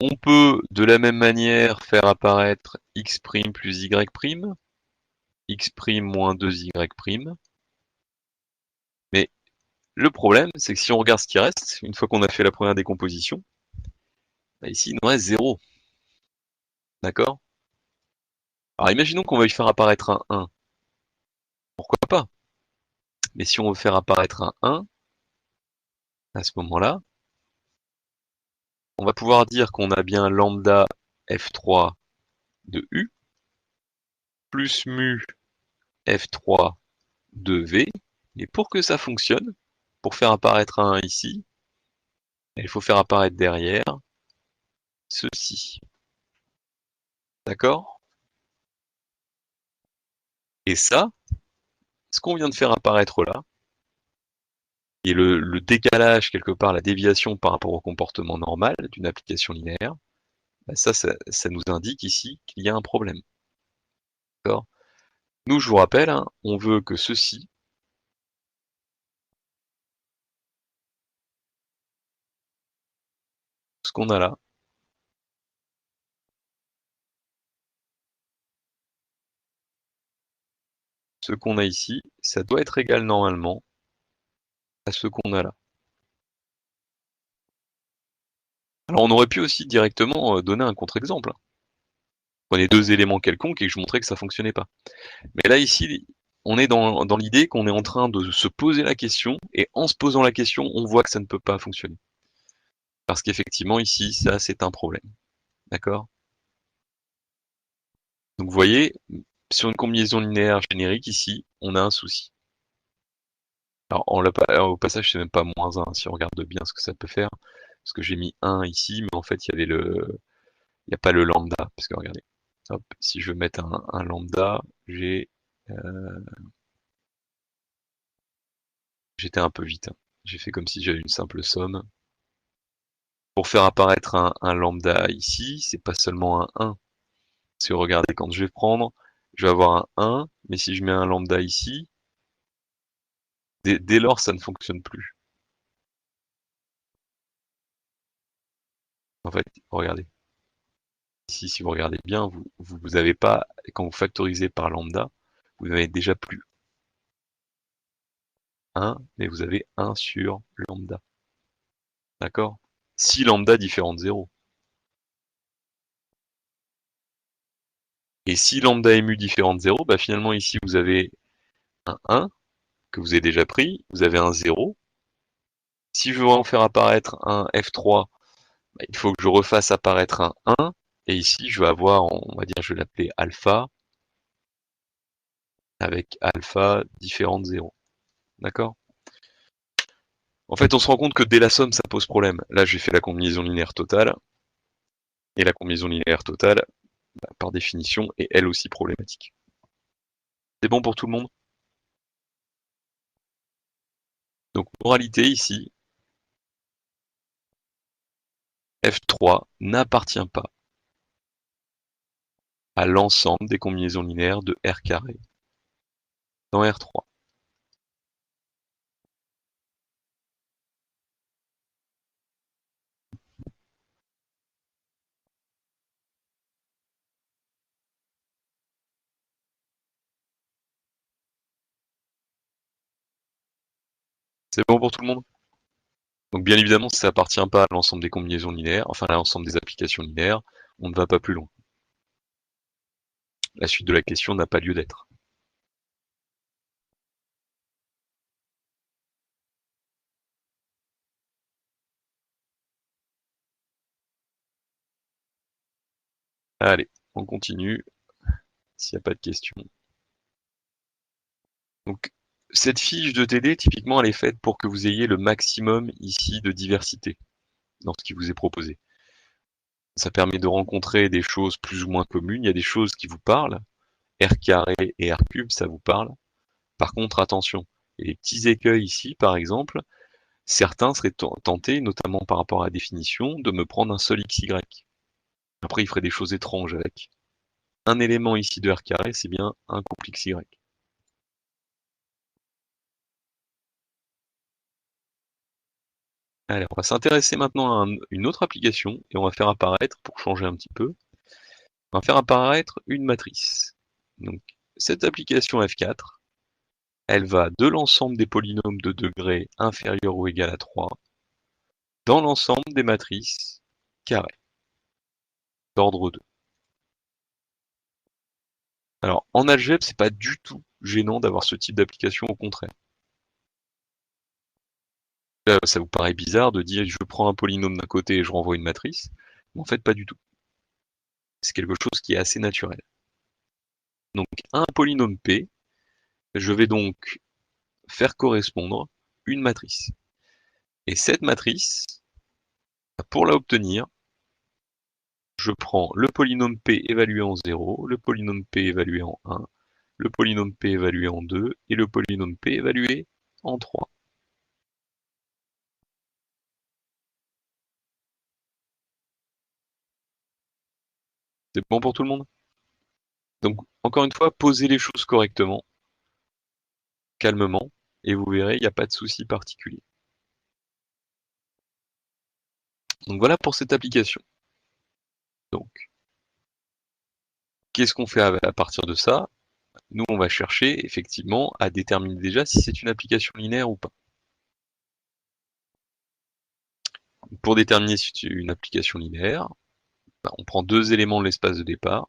On peut de la même manière faire apparaître x' plus y', x' moins 2y'. Mais le problème, c'est que si on regarde ce qui reste, une fois qu'on a fait la première décomposition, bah ici il nous reste 0. D'accord? Alors imaginons qu'on veuille faire apparaître un 1. Pourquoi pas? Mais si on veut faire apparaître un 1, à ce moment-là, on va pouvoir dire qu'on a bien lambda f3 de u plus mu f3 de v. Et pour que ça fonctionne, pour faire apparaître un 1 ici, il faut faire apparaître derrière ceci. D'accord? Et ça, ce qu'on vient de faire apparaître là, et le décalage quelque part, la déviation par rapport au comportement normal d'une application linéaire, bah ça nous indique ici qu'il y a un problème. D'accord? Nous, je vous rappelle, hein, on veut que ceci, ce qu'on a là, ce qu'on a ici, ça doit être égal normalement à ce qu'on a là. Alors on aurait pu aussi directement donner un contre-exemple. Prenez deux éléments quelconques et que je montrais que ça fonctionnait pas. Mais là ici, on est dans l'idée qu'on est en train de se poser la question, et en se posant la question, on voit que ça ne peut pas fonctionner. Parce qu'effectivement ici, ça c'est un problème. D'accord? Donc vous voyez, sur une combinaison linéaire générique ici, on a un souci. Alors, au passage, c'est même pas moins 1, si on regarde bien ce que ça peut faire. Parce que j'ai mis 1 ici, mais en fait, il n'y a pas le lambda. Parce que regardez, hop, si je veux mettre un lambda, j'étais un peu vite, hein. J'ai fait comme si j'avais une simple somme. Pour faire apparaître un lambda ici, c'est pas seulement un 1. Parce que regardez, quand je vais prendre, je vais avoir un 1, mais si je mets un lambda ici, dès lors, ça ne fonctionne plus. En fait, regardez. Ici, si vous regardez bien, vous avez pas, quand vous factorisez par lambda, vous n'avez déjà plus 1, mais vous avez 1 sur lambda. D'accord? Si lambda différent de 0. Et si lambda est mu différent de 0, bah finalement ici vous avez un 1 que vous avez déjà pris, vous avez un 0. Si je veux en faire apparaître un F3, bah, il faut que je refasse apparaître un 1. Et ici, je vais avoir, on va dire, je vais l'appeler alpha, avec alpha différent de 0. D'accord? En fait, on se rend compte que dès la somme, ça pose problème. Là, j'ai fait la combinaison linéaire totale. Et la combinaison linéaire totale, bah, par définition, est elle aussi problématique. C'est bon pour tout le monde? Donc, moralité ici, F3 n'appartient pas à l'ensemble des combinaisons linéaires de R carré dans R3. C'est bon pour tout le monde? Donc bien évidemment, si ça appartient pas à l'ensemble des combinaisons linéaires, enfin à l'ensemble des applications linéaires, on ne va pas plus loin. La suite de la question n'a pas lieu d'être. Allez, on continue, s'il n'y a pas de questions. Donc, cette fiche de TD, typiquement, elle est faite pour que vous ayez le maximum ici de diversité dans ce qui vous est proposé. Ça permet de rencontrer des choses plus ou moins communes. Il y a des choses qui vous parlent. R carré et R cube, ça vous parle. Par contre, attention, il y a des petits écueils ici, par exemple. Certains seraient tentés, notamment par rapport à la définition, de me prendre un seul XY. Après, il ferait des choses étranges avec. Un élément ici de R carré, c'est bien un couple XY. Allez, on va s'intéresser maintenant à une autre application et on va faire apparaître, pour changer un petit peu, on va faire apparaître une matrice. Donc, cette application F4, elle va de l'ensemble des polynômes de degré inférieur ou égal à 3 dans l'ensemble des matrices carrées d'ordre 2. Alors, en algèbre, c'est pas du tout gênant d'avoir ce type d'application, au contraire. Là, ça vous paraît bizarre de dire je prends un polynôme d'un côté et je renvoie une matrice, mais en fait pas du tout. C'est quelque chose qui est assez naturel. Donc un polynôme P, je vais donc faire correspondre une matrice. Et cette matrice, pour la obtenir, je prends le polynôme P évalué en 0, le polynôme P évalué en 1, le polynôme P évalué en 2 et le polynôme P évalué en 3. C'est bon pour tout le monde? Donc, encore une fois, posez les choses correctement, calmement, et vous verrez, il n'y a pas de souci particulier. Donc voilà pour cette application. Donc, qu'est-ce qu'on fait à partir de ça? Nous, on va chercher effectivement à déterminer déjà si c'est une application linéaire ou pas. Pour déterminer si c'est une application linéaire, on prend deux éléments de l'espace de départ,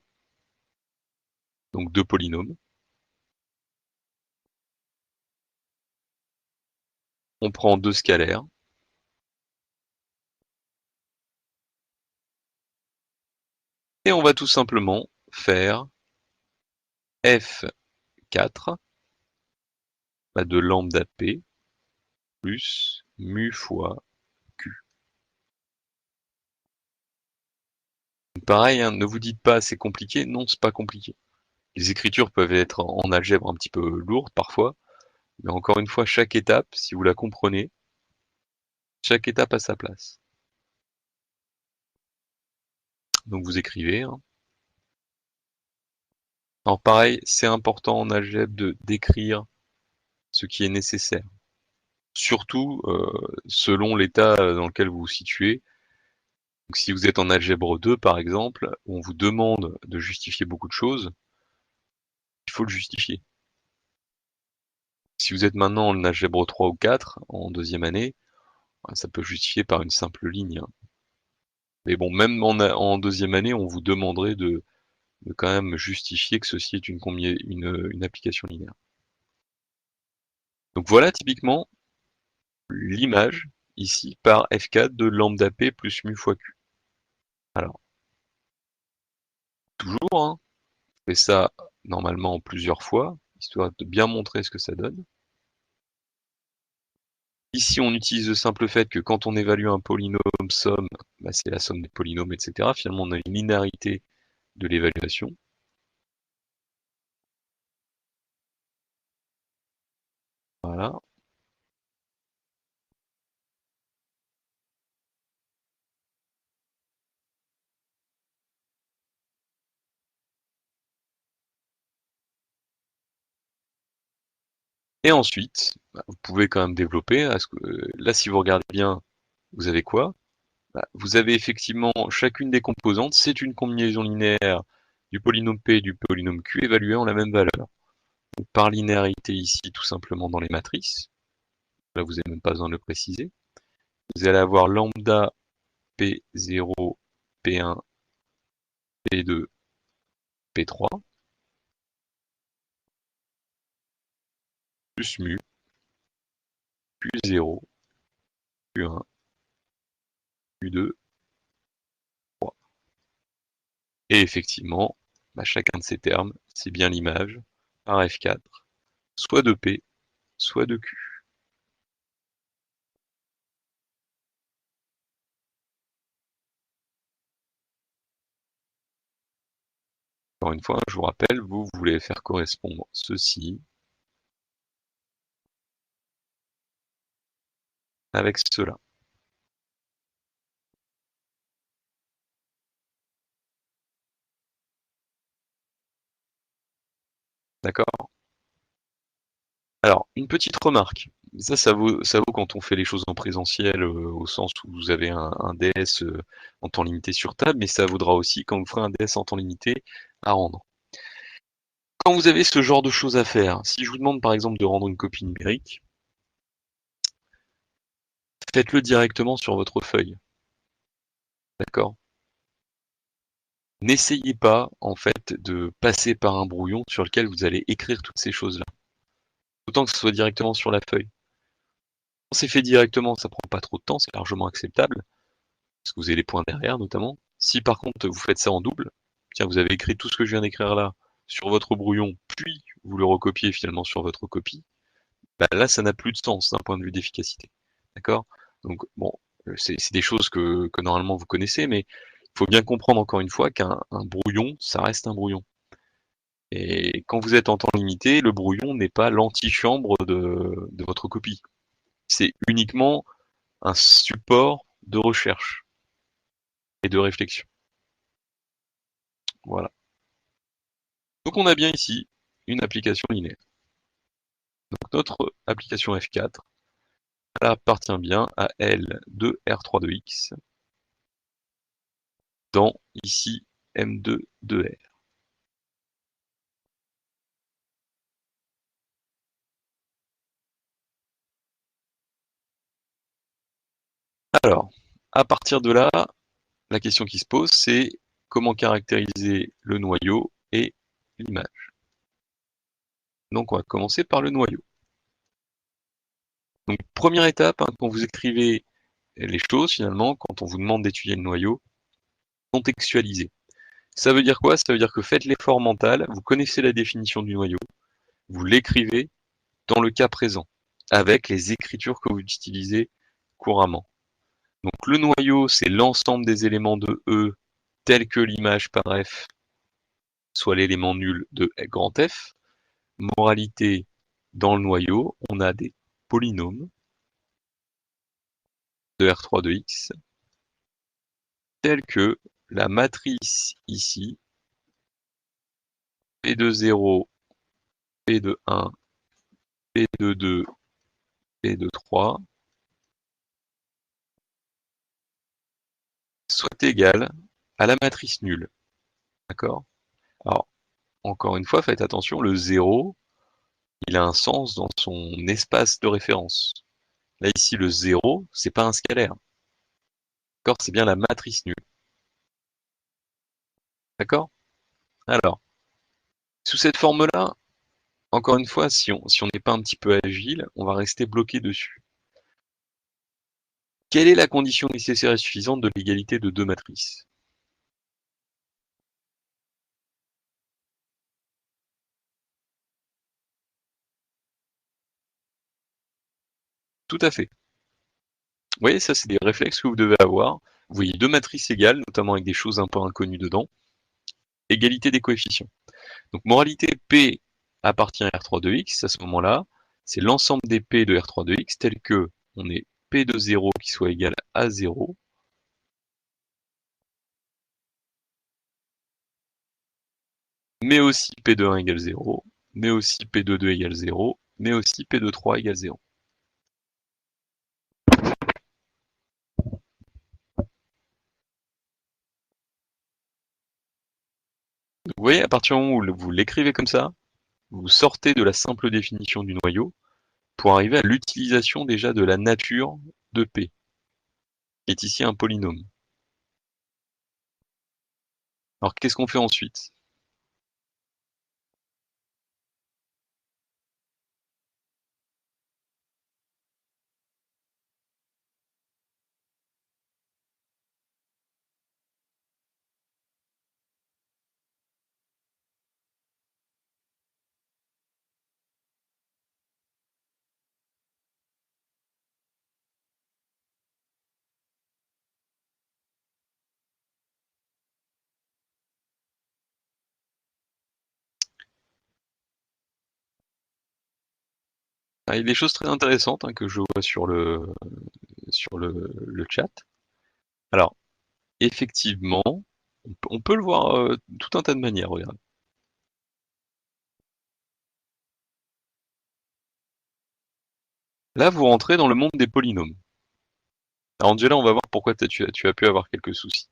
donc deux polynômes. On prend deux scalaires. Et on va tout simplement faire F4 de lambda P plus mu fois Q. Pareil, hein, ne vous dites pas c'est compliqué, non, c'est pas compliqué. Les écritures peuvent être en algèbre un petit peu lourdes parfois, mais encore une fois, chaque étape, si vous la comprenez, chaque étape a sa place. Donc vous écrivez. Hein. Alors pareil, c'est important en algèbre de d'écrire ce qui est nécessaire. Surtout selon l'état dans lequel vous vous situez. Donc, si vous êtes en algèbre 2 par exemple, où on vous demande de justifier beaucoup de choses, il faut le justifier. Si vous êtes maintenant en algèbre 3 ou 4, en deuxième année, ça peut justifier par une simple ligne. Hein. Mais bon, même en deuxième année, on vous demanderait de quand même justifier que ceci est une application linéaire. Donc voilà typiquement l'image ici par F4 de lambda P plus mu fois Q. Alors, toujours, hein, on fait ça normalement plusieurs fois, histoire de bien montrer ce que ça donne. Ici, on utilise le simple fait que quand on évalue un polynôme somme, c'est la somme des polynômes, etc. Finalement, on a une linéarité de l'évaluation. Voilà. Et ensuite, vous pouvez quand même développer. Là, si vous regardez bien, vous avez quoi? Vous avez effectivement chacune des composantes, c'est une combinaison linéaire du polynôme P et du polynôme Q évalués en la même valeur. Donc, par linéarité ici, tout simplement dans les matrices, là vous n'avez même pas besoin de le préciser, vous allez avoir lambda P0, P1, P2, P3, plus mu, Q0, Q1, Q2, 3. Et effectivement, chacun de ces termes, c'est bien l'image par F4, soit de P, soit de Q. Encore une fois, je vous rappelle, vous voulez faire correspondre ceci avec cela. D'accord? Alors, une petite remarque. Ça vaut quand on fait les choses en présentiel, au sens où vous avez un DS en temps limité sur table, mais ça vaudra aussi quand vous ferez un DS en temps limité à rendre. Quand vous avez ce genre de choses à faire, si je vous demande par exemple de rendre une copie numérique, faites-le directement sur votre feuille. D'accord? N'essayez pas, en fait, de passer par un brouillon sur lequel vous allez écrire toutes ces choses-là. Autant que ce soit directement sur la feuille. Quand c'est fait directement, ça prend pas trop de temps, c'est largement acceptable, parce que vous avez les points derrière notamment. Si par contre vous faites ça en double, tiens, vous avez écrit tout ce que je viens d'écrire là sur votre brouillon, puis vous le recopiez finalement sur votre copie, là ça n'a plus de sens d'un point de vue d'efficacité. D'accord? Donc bon, c'est des choses que normalement vous connaissez, mais il faut bien comprendre encore une fois qu'un brouillon, ça reste un brouillon. Et quand vous êtes en temps limité, le brouillon n'est pas l'antichambre de votre copie. C'est uniquement un support de recherche et de réflexion. Voilà. Donc on a bien ici une application linéaire. Donc notre application F4, elle appartient bien à L de R3 de X dans ici M2 de R. Alors, à partir de là, la question qui se pose, c'est comment caractériser le noyau et l'image. Donc on va commencer par le noyau. Donc première étape, quand vous écrivez les choses, finalement, quand on vous demande d'étudier le noyau, contextualiser. Ça veut dire quoi? Ça veut dire que faites l'effort mental, vous connaissez la définition du noyau, vous l'écrivez dans le cas présent, avec les écritures que vous utilisez couramment. Donc le noyau, c'est l'ensemble des éléments de E tels que l'image par F, soit l'élément nul de grand F. Moralité, dans le noyau, on a des polynômes de R3 de X, tels que la matrice ici, P de 0, P de 1, P de 2, P de 3, soit égale à la matrice nulle. D'accord? Alors, encore une fois, faites attention, le 0, il a un sens dans son espace de référence. Là, ici, le 0, c'est pas un scalaire. D'accord? C'est bien la matrice nulle. D'accord? Alors, sous cette forme-là, encore une fois, si on n'est pas un petit peu agile, on va rester bloqué dessus. Quelle est la condition nécessaire et suffisante de l'égalité de deux matrices? Tout à fait. Vous voyez, ça, c'est des réflexes que vous devez avoir. Vous voyez deux matrices égales, notamment avec des choses un peu inconnues dedans. Égalité des coefficients. Donc, moralité, P appartient à R3 de X, à ce moment-là, c'est l'ensemble des P de R3 de X, tel que on est P de 0 qui soit égal à 0, mais aussi P de 1 égale 0, mais aussi P de 2 égale 0, mais aussi P de 3 égale 0. Vous voyez, à partir du moment où vous l'écrivez comme ça, vous sortez de la simple définition du noyau pour arriver à l'utilisation déjà de la nature de P, qui est ici un polynôme. Alors qu'est-ce qu'on fait ensuite? Ah, il y a des choses très intéressantes que je vois sur le chat. Alors, effectivement, on peut le voir tout un tas de manières, regarde. Là, vous rentrez dans le monde des polynômes. Alors Angela, on va voir pourquoi tu as pu avoir quelques soucis.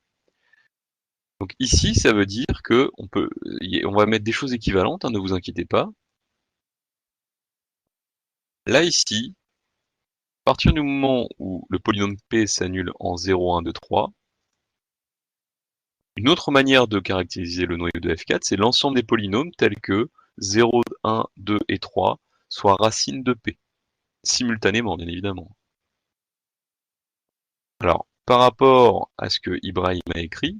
Donc ici, ça veut dire que on va mettre des choses équivalentes, ne vous inquiétez pas. Là, ici, à partir du moment où le polynôme P s'annule en 0, 1, 2, 3, une autre manière de caractériser le noyau de F4, c'est l'ensemble des polynômes tels que 0, 1, 2 et 3 soient racines de P, simultanément, bien évidemment. Alors, par rapport à ce que Ibrahim a écrit,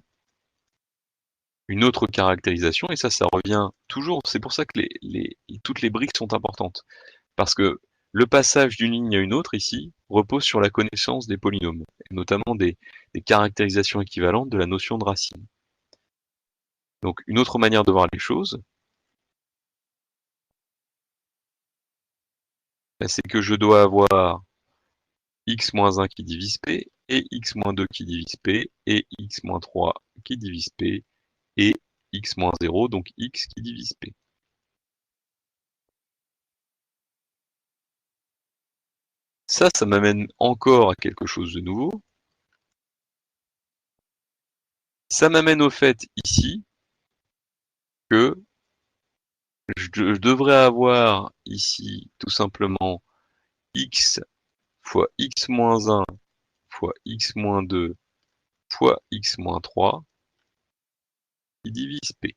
une autre caractérisation, et ça revient toujours, c'est pour ça que toutes les briques sont importantes. Parce que le passage d'une ligne à une autre, ici, repose sur la connaissance des polynômes, et notamment des caractérisations équivalentes de la notion de racine. Donc, une autre manière de voir les choses, c'est que je dois avoir x-1 qui divise p, et x-2 qui divise p, et x-3 qui divise p, et x-0, donc x qui divise p. Ça m'amène encore à quelque chose de nouveau. Ça m'amène au fait ici que je devrais avoir ici tout simplement x fois x-1 fois x-2 fois x-3 qui divise p.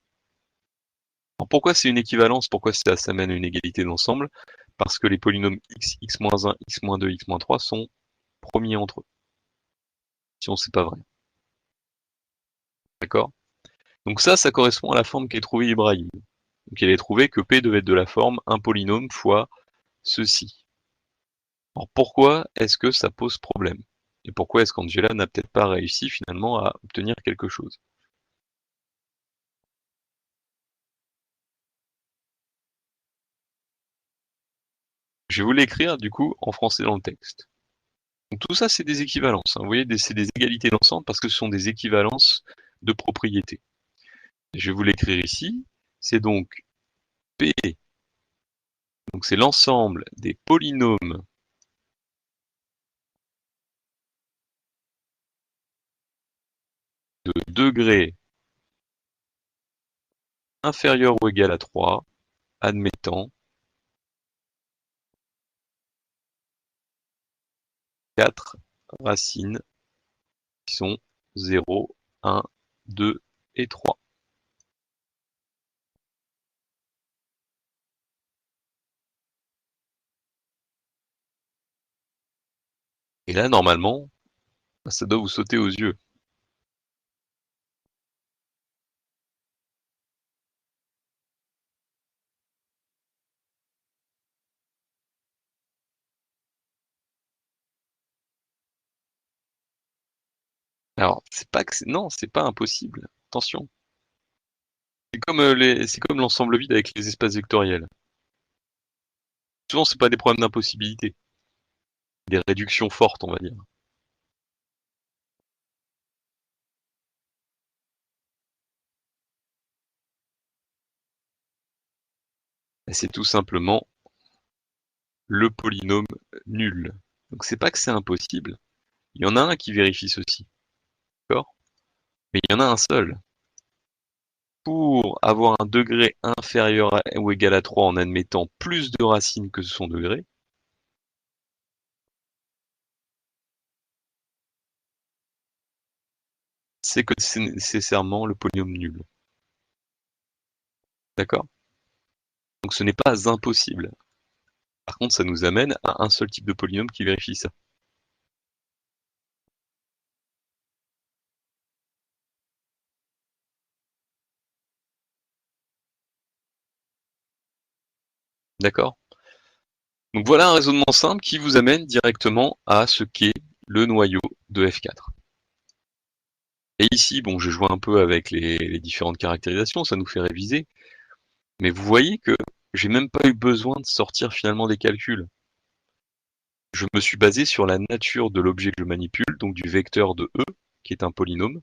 Alors pourquoi c'est une équivalence? Pourquoi ça mène à une égalité d'ensemble? Parce que les polynômes x, x-1, x-2, x-3 sont premiers entre eux. Sinon, c'est pas vrai. D'accord? Donc ça correspond à la forme qu'est trouvée Ibrahim. Donc il a trouvé que P devait être de la forme un polynôme fois ceci. Alors pourquoi est-ce que ça pose problème? Et pourquoi est-ce qu'Angela n'a peut-être pas réussi finalement à obtenir quelque chose? Je vais vous l'écrire du coup en français dans le texte. Donc tout ça c'est des équivalences. Vous voyez, c'est des égalités d'ensemble parce que ce sont des équivalences de propriétés. Je vais vous l'écrire ici. C'est donc P, donc c'est l'ensemble des polynômes de degré inférieur ou égal à 3, admettant 4 racines qui sont 0, 1, 2 et 3. Et là, normalement, ça doit vous sauter aux yeux. Alors, c'est pas que non, c'est pas impossible. Attention. C'est comme l'ensemble vide avec les espaces vectoriels. Souvent, c'est pas des problèmes d'impossibilité. Des réductions fortes, on va dire. C'est tout simplement le polynôme nul. Donc c'est pas que c'est impossible, il y en a un qui vérifie ceci, d'accord? Mais il y en a un seul. Pour avoir un degré inférieur ou égal à 3 en admettant plus de racines que son degré, c'est que c'est nécessairement le polynôme nul. D'accord? Donc ce n'est pas impossible. Par contre, ça nous amène à un seul type de polynôme qui vérifie ça. D'accord? Donc voilà un raisonnement simple qui vous amène directement à ce qu'est le noyau de F4. Et ici, bon, je joue un peu avec les différentes caractérisations, ça nous fait réviser. Mais vous voyez que j'ai même pas eu besoin de sortir finalement des calculs. Je me suis basé sur la nature de l'objet que je manipule, donc du vecteur de E, qui est un polynôme,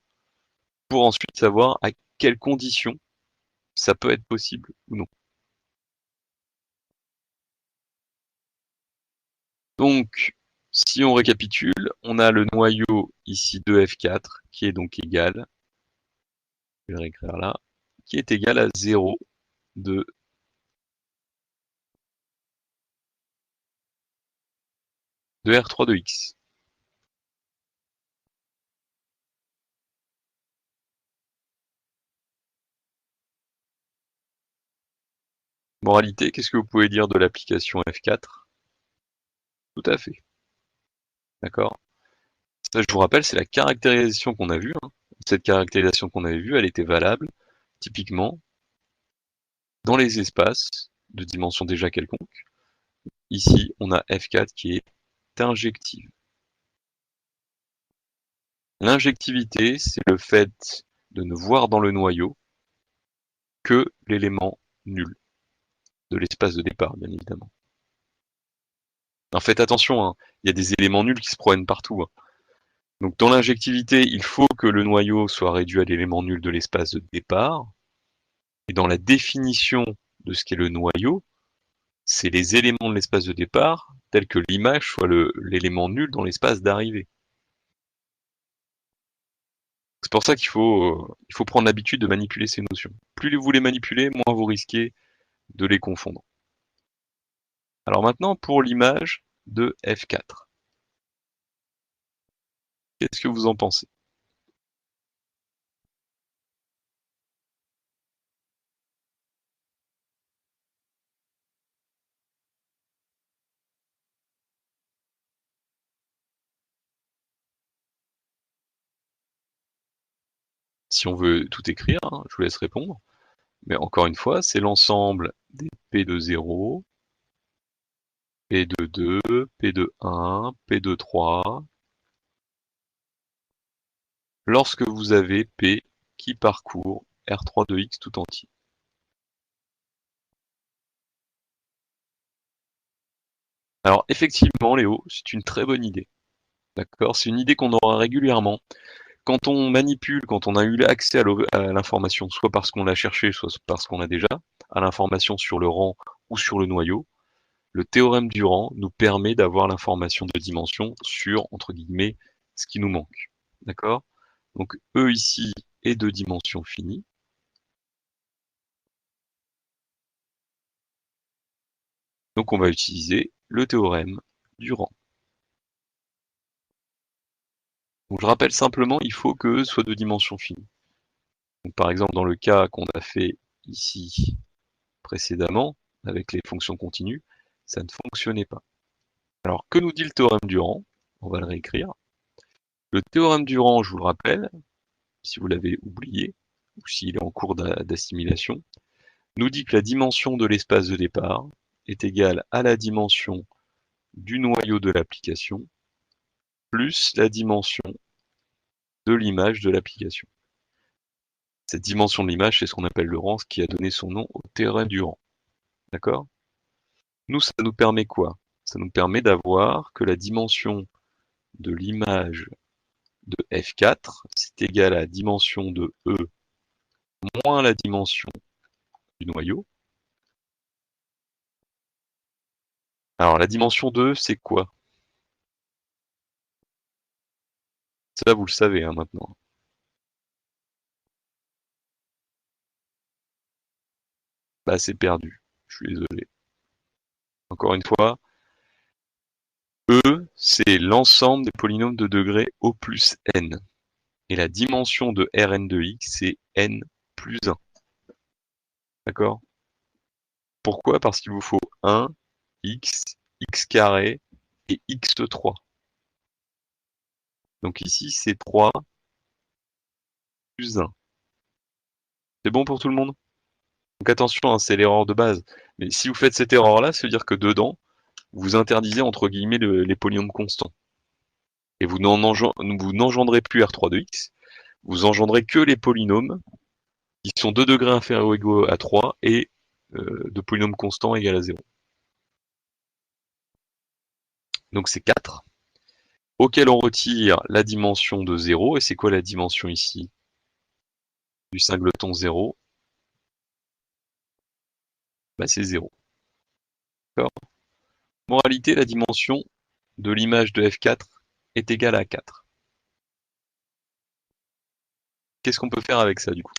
pour ensuite savoir à quelles conditions ça peut être possible ou non. Donc, si on récapitule, on a le noyau ici de F4 qui est donc égal, je vais le réécrire là, qui est égal à 0 de R3 de X. Moralité, qu'est-ce que vous pouvez dire de l'application F4? Tout à fait, d'accord? Ça, je vous rappelle, c'est la caractérisation qu'on a vue, hein. Cette caractérisation qu'on avait vue, elle était valable, typiquement, dans les espaces de dimension déjà quelconque. Ici, on a F4 qui est injective. L'injectivité, c'est le fait de ne voir dans le noyau que l'élément nul de l'espace de départ, bien évidemment. En fait, attention, hein, il y a des éléments nuls qui se promènent partout, hein. Donc dans l'injectivité, il faut que le noyau soit réduit à l'élément nul de l'espace de départ. Et dans la définition de ce qu'est le noyau, c'est les éléments de l'espace de départ, tels que l'image soit l'élément nul dans l'espace d'arrivée. C'est pour ça qu'il faut prendre l'habitude de manipuler ces notions. Plus vous les manipulez, moins vous risquez de les confondre. Alors maintenant, pour l'image de F4. Qu'est-ce que vous en pensez? Si on veut tout écrire, hein, je vous laisse répondre. Mais encore une fois, c'est l'ensemble des P de 0, P de 2, P de 1, P de 3, lorsque vous avez P qui parcourt R3 de X tout entier. Alors effectivement, Léo, c'est une très bonne idée. D'accord? C'est une idée qu'on aura régulièrement. Quand on manipule, quand on a eu accès à l'information, soit parce qu'on l'a cherché, soit parce qu'on l'a déjà, à l'information sur le rang ou sur le noyau, le théorème du rang nous permet d'avoir l'information de dimension sur, entre guillemets, ce qui nous manque. D'accord? Donc E ici est de dimension finie. Donc on va utiliser le théorème du rang. Donc je rappelle simplement, il faut que E soit de dimension finie. Donc, par exemple, dans le cas qu'on a fait ici précédemment, avec les fonctions continues, ça ne fonctionnait pas. Alors, que nous dit le théorème du rang? On va le réécrire. Le théorème du rang, je vous le rappelle, si vous l'avez oublié, ou s'il est en cours d'assimilation, nous dit que la dimension de l'espace de départ est égale à la dimension du noyau de l'application plus la dimension de l'image de l'application. Cette dimension de l'image, c'est ce qu'on appelle le rang, ce qui a donné son nom au théorème du rang. D'accord? Nous, ça nous permet quoi? Ça nous permet d'avoir que la dimension de l'image de F4, c'est égal à la dimension de E moins la dimension du noyau, Alors la dimension 2, c'est quoi? Ça, vous le savez hein, maintenant. Bah, c'est perdu. Je suis désolé. Encore une fois, E, c'est l'ensemble des polynômes de degré O plus n. Et la dimension de Rn de x, c'est n plus 1. D'accord? Pourquoi? Parce qu'il vous faut 1, x, x carré et x3. Donc ici, c'est 3 plus 1. C'est bon pour tout le monde? Donc attention, hein, c'est l'erreur de base. Mais si vous faites cette erreur-là, ça veut dire que dedans, vous interdisez entre guillemets les polynômes constants. Et vous n'engendrez plus R3 de x, vous engendrez que les polynômes qui sont 2 degrés inférieurs ou égaux à 3 et de polynômes constants égal à 0. Donc c'est 4, auquel on retire la dimension de 0. Et c'est quoi la dimension ici du singleton 0? Bah, c'est 0. D'accord? Moralité, la dimension de l'image de f4 est égale à 4. Qu'est-ce qu'on peut faire avec ça du coup?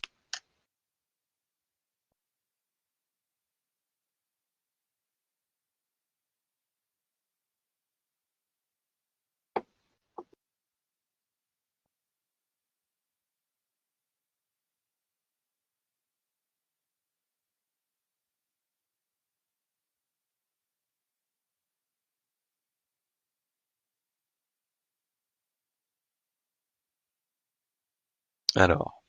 Alors,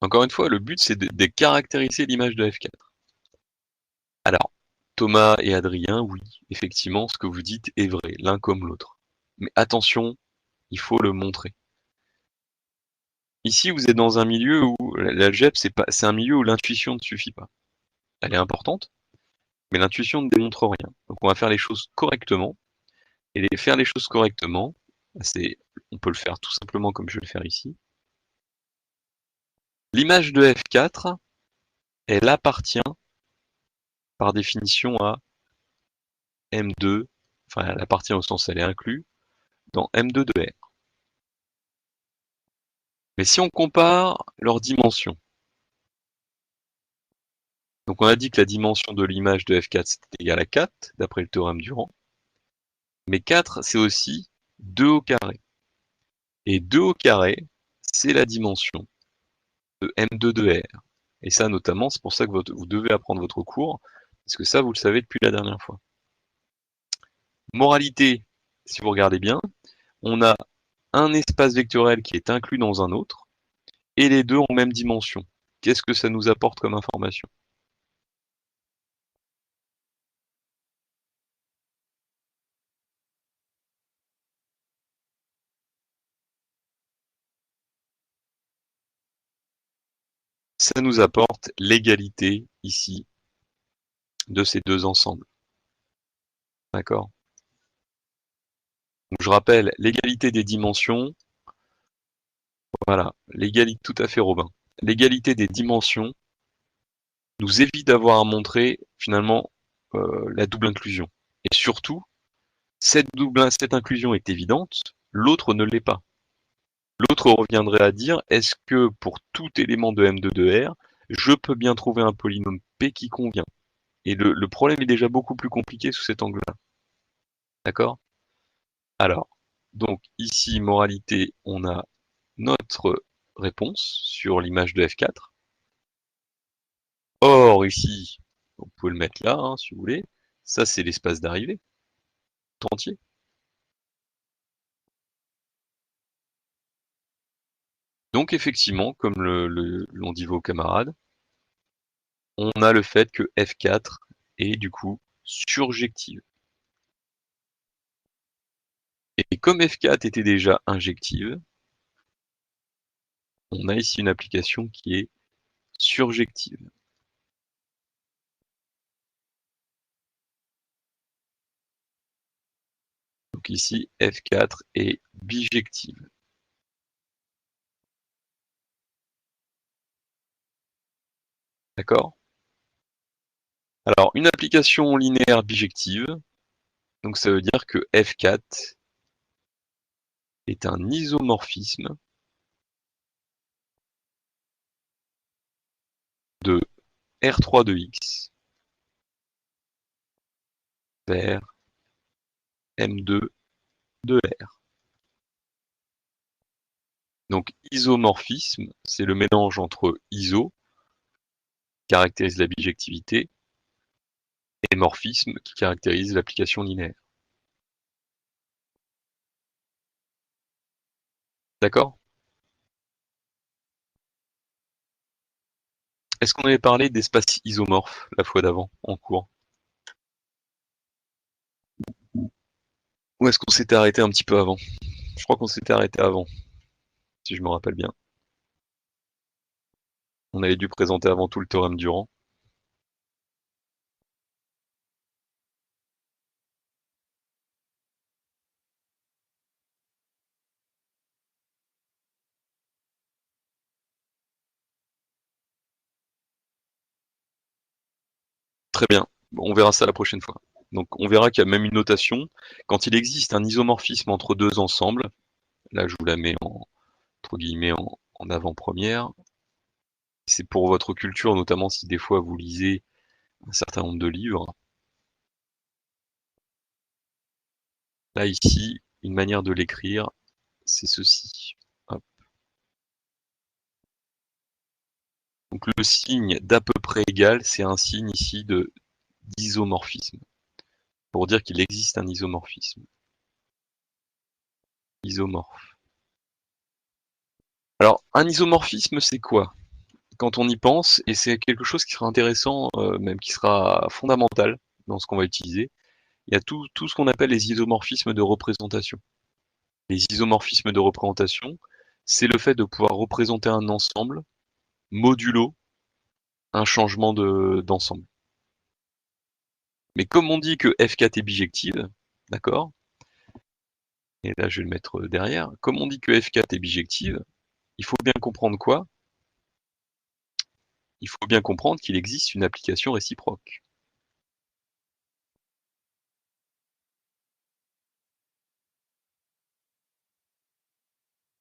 encore une fois, le but c'est de caractériser l'image de f4. Alors, Thomas et Adrien, oui, effectivement, ce que vous dites est vrai, l'un comme l'autre. Mais attention, il faut le montrer. Ici, vous êtes dans un milieu où l'algèbre, c'est un milieu où l'intuition ne suffit pas. Elle est importante, mais l'intuition ne démontre rien. Donc on va faire les choses correctement. Et faire les choses correctement, on peut le faire tout simplement comme je vais le faire ici. L'image de f4, elle appartient par définition à M2, enfin elle appartient au sens elle est inclue, dans M2 de R. Mais si on compare leurs dimensions, donc on a dit que la dimension de l'image de f4 c'était égal à 4, d'après le théorème Durand, mais 4 c'est aussi 2 au carré. Et 2 au carré, c'est la dimension de M2 de R. Et ça notamment, c'est pour ça que vous devez apprendre votre cours, parce que ça vous le savez depuis la dernière fois. Moralité, si vous regardez bien, on a un espace vectoriel qui est inclus dans un autre, et les deux ont même dimension. Qu'est-ce que ça nous apporte comme information? Ça nous apporte l'égalité, ici, de ces deux ensembles. D'accord? Donc je rappelle, l'égalité des dimensions, voilà, l'égalité, tout à fait Robin. L'égalité des dimensions nous évite d'avoir à montrer, finalement, la double inclusion. Et surtout, cette inclusion est évidente, l'autre ne l'est pas. L'autre reviendrait à dire, est-ce que pour tout élément de M2 de R, je peux bien trouver un polynôme P qui convient? Et le problème est déjà beaucoup plus compliqué sous cet angle-là. D'accord? Alors, donc ici, moralité, on a notre réponse sur l'image de F4. Or, ici, vous pouvez le mettre là, hein, si vous voulez, ça c'est l'espace d'arrivée, tout entier. Donc effectivement, comme l'ont dit vos camarades, on a le fait que F4 est du coup surjective. Et comme F4 était déjà injective, on a ici une application qui est surjective. Donc ici, F4 est bijective. D'accord? Alors, une application linéaire bijective, donc ça veut dire que F4 est un isomorphisme de R3 de X vers M2 de R. Donc isomorphisme, c'est le mélange entre iso, qui caractérise la bijectivité, et morphisme, qui caractérise l'application linéaire. D'accord? Est-ce qu'on avait parlé d'espace isomorphe la fois d'avant, en cours? Ou est-ce qu'on s'était arrêté un petit peu avant? Je crois qu'on s'était arrêté avant, si je me rappelle bien. On avait dû présenter avant tout le théorème Durand. Très bien, on verra ça la prochaine fois. Donc on verra qu'il y a même une notation. Quand il existe un isomorphisme entre deux ensembles, là je vous la mets entre guillemets en avant-première, c'est pour votre culture, notamment si des fois vous lisez un certain nombre de livres. Là ici, une manière de l'écrire, c'est ceci. Hop. Donc le signe d'à peu près égal, c'est un signe ici d'isomorphisme, pour dire qu'il existe un isomorphisme. Isomorphe. Alors, un isomorphisme, c'est quoi? Quand on y pense, et c'est quelque chose qui sera intéressant, même qui sera fondamental dans ce qu'on va utiliser, il y a tout ce qu'on appelle les isomorphismes de représentation. Les isomorphismes de représentation, c'est le fait de pouvoir représenter un ensemble modulo un changement d'ensemble. Mais comme on dit que F4 est bijective, d'accord? Et là je vais le mettre derrière. Comme on dit que F4 est bijective, il faut bien comprendre quoi? Il faut bien comprendre qu'il existe une application réciproque.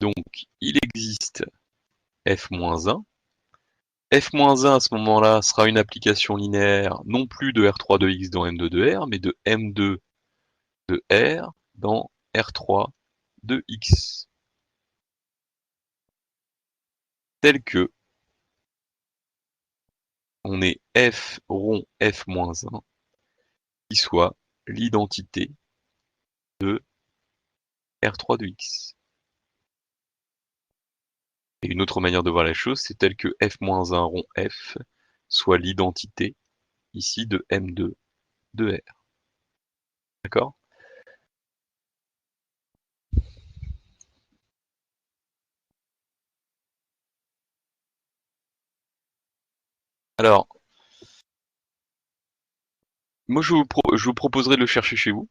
Donc il existe F-1. F-1 à ce moment-là sera une application linéaire non plus de R3 de X dans M2 de R, mais de M2 de R dans R3 de X. Tel que on est F rond F-1 qui soit l'identité de R3 de X. Et une autre manière de voir la chose, c'est tel que F-1 rond F soit l'identité ici de M2 de R. D'accord? Alors, moi je vous proposerai de le chercher chez vous.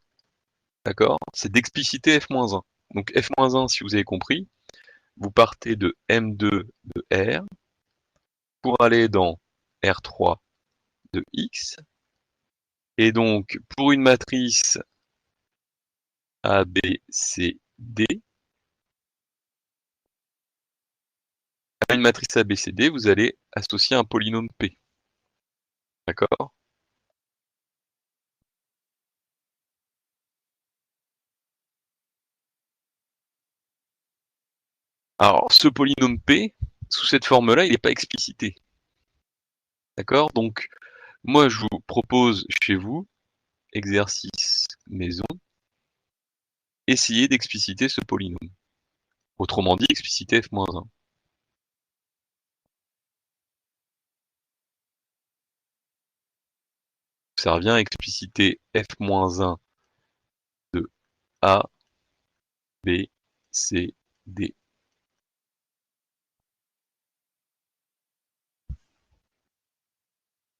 D'accord? C'est d'expliciter F-1. Donc F-1, si vous avez compris, vous partez de M2 de R pour aller dans R3 de X. Et donc, pour une matrice A, B, C, D, à une matrice A, B, C, D, vous allez associer un polynôme P. D'accord? Alors, ce polynôme P, sous cette forme-là, il n'est pas explicité. D'accord? Donc, moi, je vous propose chez vous, exercice maison, essayez d'expliciter ce polynôme. Autrement dit, expliciter f-1. Ça revient à expliciter f-1 de A, B, C, D.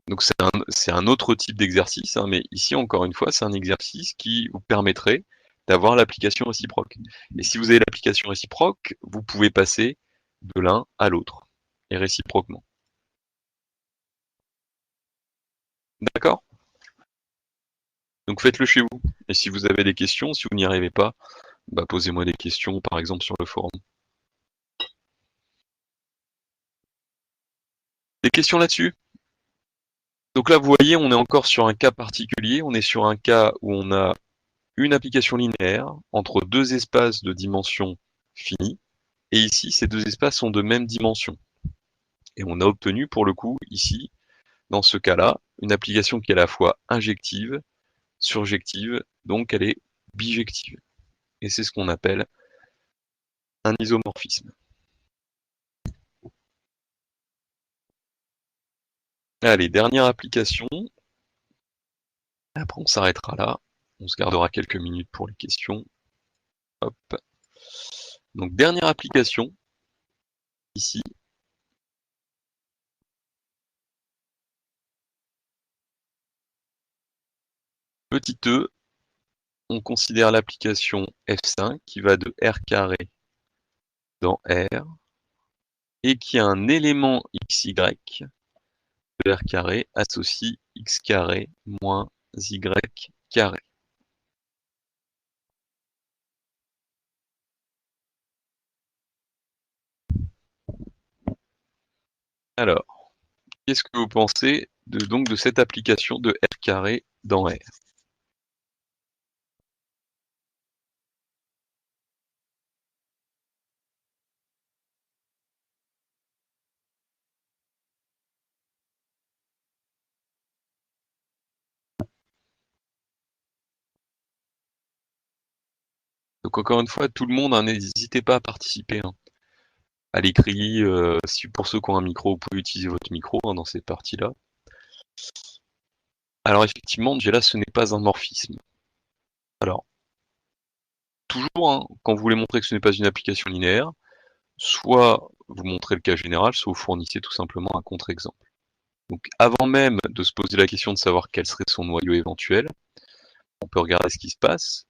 Donc c'est un autre type d'exercice, hein, mais ici, encore une fois, c'est un exercice qui vous permettrait d'avoir l'application réciproque. Et si vous avez l'application réciproque, vous pouvez passer de l'un à l'autre, et réciproquement. D'accord? Donc faites-le chez vous. Et si vous avez des questions, si vous n'y arrivez pas, bah, posez-moi des questions, par exemple sur le forum. Des questions là-dessus? Donc là, vous voyez, on est encore sur un cas particulier. On est sur un cas où on a une application linéaire entre deux espaces de dimension finie. Et ici, ces deux espaces sont de même dimension. Et on a obtenu, pour le coup, ici, dans ce cas-là, une application qui est à la fois injective, surjective, donc elle est bijective. Et c'est ce qu'on appelle un isomorphisme. Allez, dernière application. Après, on s'arrêtera là. On se gardera quelques minutes pour les questions. Hop. Donc, dernière application, ici. Petit e, on considère l'application F5 qui va de R carré dans R et qui a un élément XY de R carré associe X carré moins Y carré. Alors, qu'est-ce que vous pensez donc de cette application de R carré dans R? Donc encore une fois, tout le monde, hein, n'hésitez pas à participer, hein. À l'écrit, si pour ceux qui ont un micro, vous pouvez utiliser votre micro, hein, dans cette partie-là. Alors effectivement, déjà là, ce n'est pas un morphisme. Alors, toujours, hein, quand vous voulez montrer que ce n'est pas une application linéaire, soit vous montrez le cas général, soit vous fournissez tout simplement un contre-exemple. Donc avant même de se poser la question de savoir quel serait son noyau éventuel, on peut regarder ce qui se passe.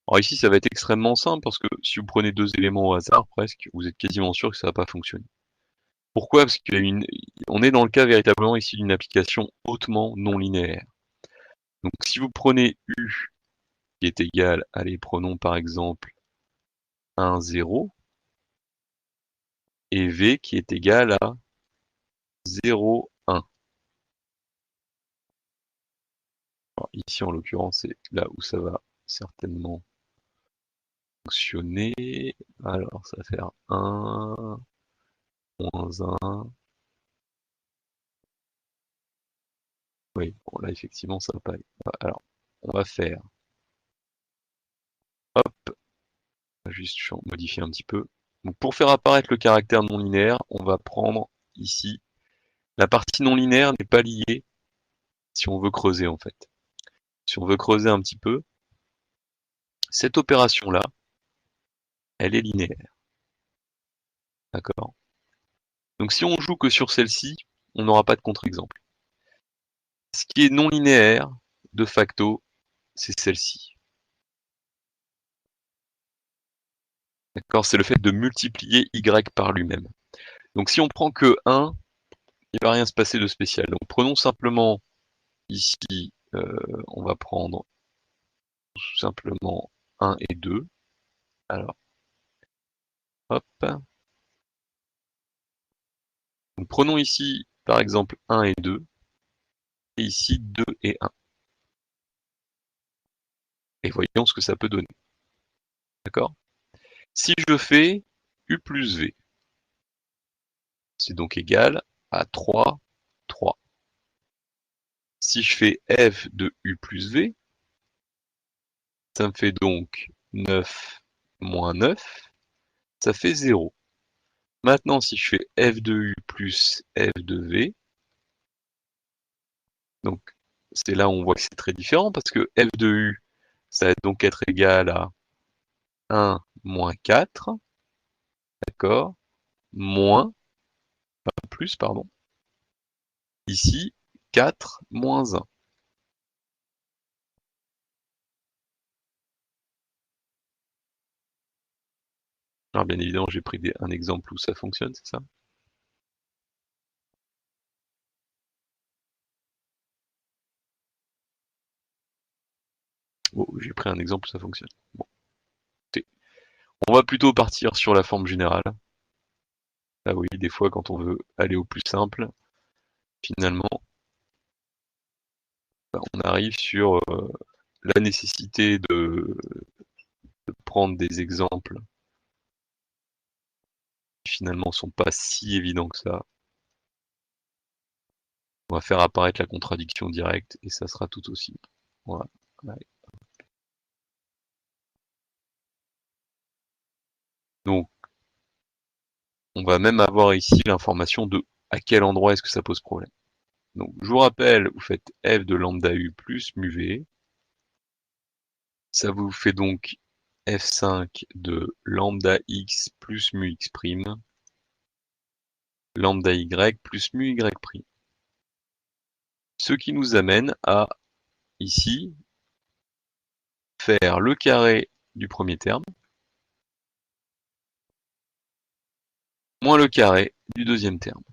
Alors ici, ça va être extrêmement simple parce que si vous prenez deux éléments au hasard presque, vous êtes quasiment sûr que ça ne va pas fonctionner. Pourquoi? Parce qu'on est dans le cas véritablement ici d'une application hautement non linéaire. Donc si vous prenez U qui est égal, allez, prenons par exemple 1, 0, et V qui est égal à 0, 1. Alors, ici, en l'occurrence, c'est là où ça va certainement fonctionner. Alors, ça va faire 1, moins 1. Oui, bon, là, effectivement, ça va pas aller. Alors, on va faire, hop, juste modifier un petit peu. Donc, pour faire apparaître le caractère non linéaire, on va prendre ici, la partie non linéaire n'est pas liée si on veut creuser, en fait. Si on veut creuser un petit peu, cette opération-là, elle est linéaire. D'accord? Donc si on joue que sur celle-ci, on n'aura pas de contre-exemple. Ce qui est non linéaire, de facto, c'est celle-ci. D'accord? C'est le fait de multiplier y par lui-même. Donc si on prend que 1, il ne va rien se passer de spécial. Donc prenons simplement ici, on va prendre tout simplement 1 et 2. Alors, hop. Donc prenons ici, par exemple, 1 et 2, et ici 2 et 1. Et voyons ce que ça peut donner. D'accord? Si je fais U plus V, c'est donc égal à 3, 3. Si je fais f de U plus V, ça me fait donc 9 moins 9, ça fait 0. Maintenant, si je fais f de U plus f de V, donc c'est là où on voit que c'est très différent, parce que f de U, ça va donc être égal à 1 moins 4, d'accord, moins, pas plus, pardon, ici, 4 moins 1. Alors bien évidemment, j'ai pris un exemple où ça fonctionne, c'est ça? Oh, j'ai pris un exemple où ça fonctionne. Bon. On va plutôt partir sur la forme générale. Ah oui, des fois, quand on veut aller au plus simple, finalement, on arrive sur la nécessité de prendre des exemples qui finalement sont pas si évidents que ça. On va faire apparaître la contradiction directe et ça sera tout aussi. Voilà. Allez. Donc, on va même avoir ici l'information de à quel endroit est-ce que ça pose problème. Donc, je vous rappelle, vous faites f de lambda u plus mu v. Ça vous fait donc f5 de lambda x plus mu x prime, lambda y plus mu y prime. Ce qui nous amène à, ici, faire le carré du premier terme, moins le carré du deuxième terme.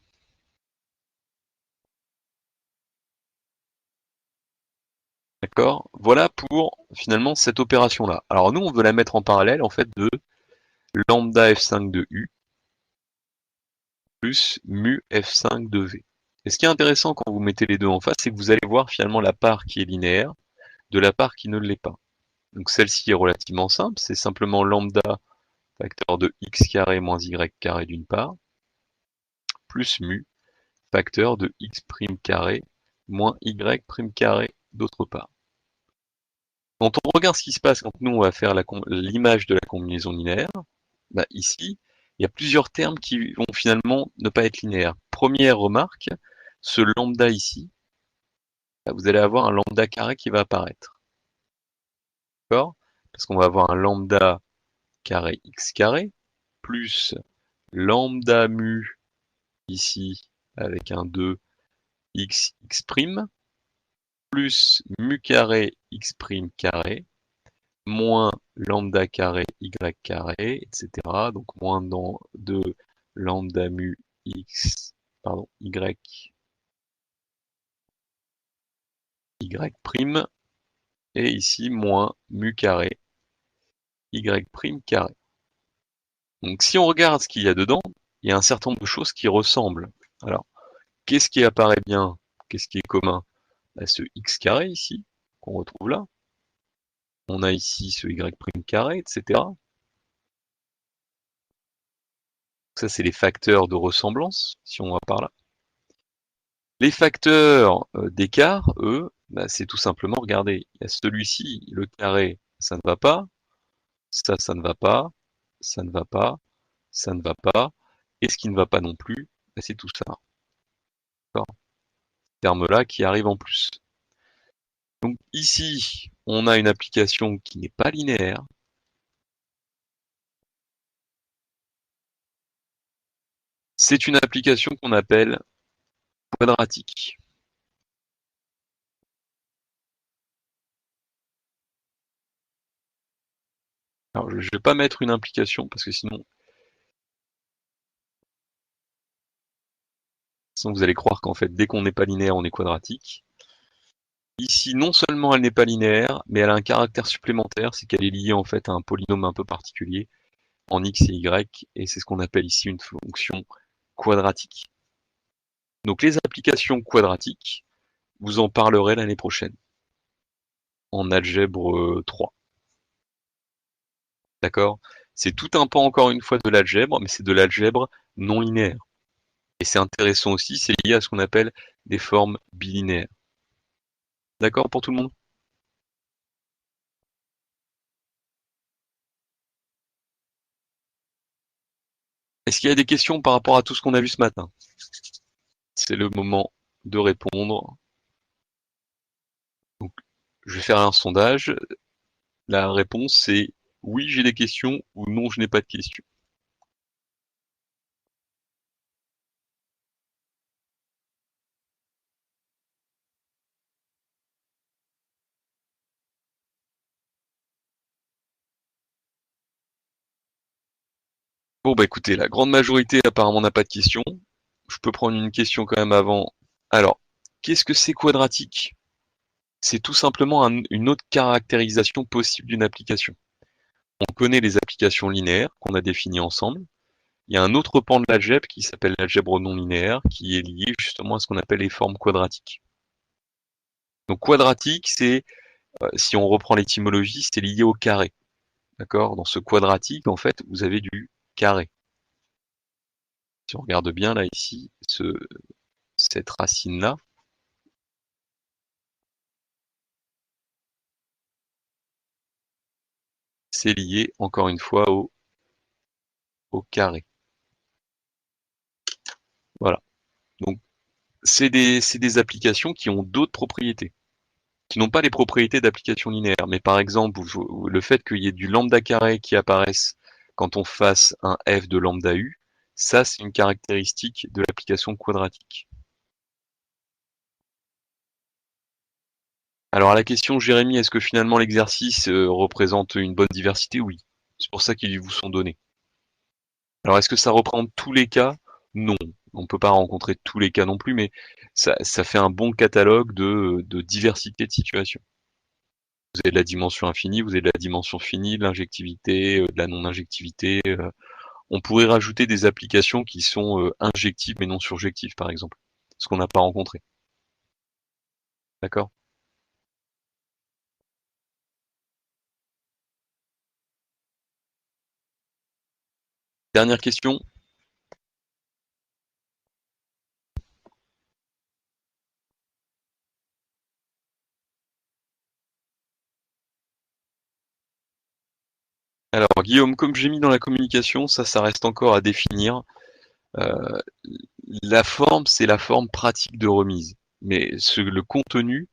D'accord? Voilà pour, finalement, cette opération-là. Alors nous, on veut la mettre en parallèle, en fait, de lambda f5 de u plus mu f5 de v. Et ce qui est intéressant quand vous mettez les deux en face, c'est que vous allez voir finalement la part qui est linéaire de la part qui ne l'est pas. Donc celle-ci est relativement simple, c'est simplement lambda facteur de x carré moins y carré d'une part, plus mu facteur de x prime carré moins y prime carré d'autre part. Quand on regarde ce qui se passe quand nous on va faire l'image de la combinaison linéaire, bah ici, il y a plusieurs termes qui vont finalement ne pas être linéaires. Première remarque, ce lambda ici, bah, vous allez avoir un lambda carré qui va apparaître. D'accord? Parce qu'on va avoir un lambda carré x carré, plus lambda mu ici avec un 2 x prime, plus mu carré x prime carré, moins lambda carré y carré, etc. Donc moins dans 2 lambda mu x, pardon, y prime, et ici moins mu carré y prime carré. Donc si on regarde ce qu'il y a dedans, il y a un certain nombre de choses qui ressemblent. Alors, qu'est-ce qui apparaît bien? Qu'est-ce qui est commun? Bah, ce x carré ici, qu'on retrouve là. On a ici ce y prime carré, etc. Ça, c'est les facteurs de ressemblance, si on va par là. Les facteurs d'écart, eux, bah, c'est tout simplement, regardez, il y a celui-ci, le carré, ça ne va pas, ça ne va pas, ça ne va pas, ça ne va pas, et ce qui ne va pas non plus, bah, c'est tout ça. D'accord? Ce terme-là qui arrive en plus. Donc ici, on a une application qui n'est pas linéaire. C'est une application qu'on appelle quadratique. Alors, je ne vais pas mettre une implication parce que sinon vous allez croire qu'en fait, dès qu'on n'est pas linéaire, on est quadratique. Ici, non seulement elle n'est pas linéaire, mais elle a un caractère supplémentaire, c'est qu'elle est liée en fait à un polynôme un peu particulier en x et y, et c'est ce qu'on appelle ici une fonction quadratique. Donc les applications quadratiques, vous en parlerez l'année prochaine, en algèbre 3. D'accord? C'est tout un pan encore une fois de l'algèbre, mais c'est de l'algèbre non linéaire. Et c'est intéressant aussi, c'est lié à ce qu'on appelle des formes bilinéaires. D'accord pour tout le monde? Est-ce qu'il y a des questions par rapport à tout ce qu'on a vu ce matin? C'est le moment de répondre. Donc, je vais faire un sondage. La réponse c'est oui, j'ai des questions ou non, je n'ai pas de questions. Bon, bah écoutez, la grande majorité apparemment n'a pas de questions. Je peux prendre une question quand même avant. Alors, qu'est-ce que c'est quadratique? C'est tout simplement une autre caractérisation possible d'une application. On connaît les applications linéaires qu'on a définies ensemble. Il y a un autre pan de l'algèbre qui s'appelle l'algèbre non linéaire, qui est lié justement à ce qu'on appelle les formes quadratiques. Donc quadratique, c'est, si on reprend l'étymologie, c'est lié au carré. D'accord? Dans ce quadratique, en fait, vous avez du carré. Si on regarde bien là ici, cette racine-là, c'est lié encore une fois au carré. Voilà. Donc c'est des applications qui ont d'autres propriétés, qui n'ont pas les propriétés d'applications linéaires. Mais par exemple, le fait qu'il y ait du lambda carré qui apparaisse quand on fasse un f de lambda u, ça c'est une caractéristique de l'application quadratique. Alors à la question, Jérémy, est-ce que finalement l'exercice représente une bonne diversité? Oui. C'est pour ça qu'ils vous sont donnés. Alors est-ce que ça représente tous les cas? Non. On ne peut pas rencontrer tous les cas non plus, mais ça fait un bon catalogue de diversité de situations. Vous avez de la dimension infinie, vous avez de la dimension finie, de l'injectivité, de la non-injectivité. On pourrait rajouter des applications qui sont injectives mais non surjectives, par exemple, ce qu'on n'a pas rencontré. D'accord? Dernière question. Alors, Guillaume, comme j'ai mis dans la communication, ça reste encore à définir. Euh, la forme, c'est la forme pratique de remise. Mais le contenu,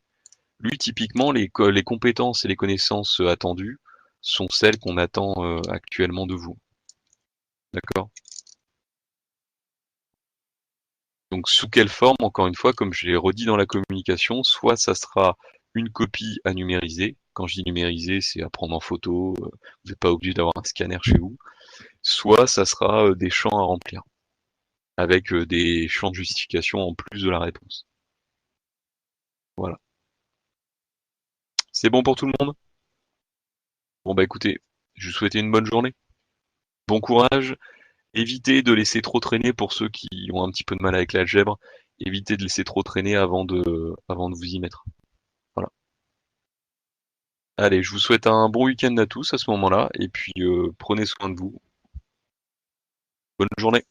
lui, typiquement, les compétences et les connaissances attendues sont celles qu'on attend actuellement de vous. D'accord? Donc sous quelle forme, encore une fois, comme je l'ai redit dans la communication, soit ça sera une copie à numériser. Quand je dis numériser, c'est à prendre en photo, vous n'êtes pas obligé d'avoir un scanner chez vous. Soit ça sera des champs à remplir, avec des champs de justification en plus de la réponse. Voilà. C'est bon pour tout le monde? Bon bah écoutez, je vous souhaite une bonne journée. Bon courage. Évitez de laisser trop traîner pour ceux qui ont un petit peu de mal avec l'algèbre. Évitez de laisser trop traîner avant de vous y mettre. Voilà. Allez, je vous souhaite un bon week-end à tous à ce moment-là, et puis prenez soin de vous. Bonne journée.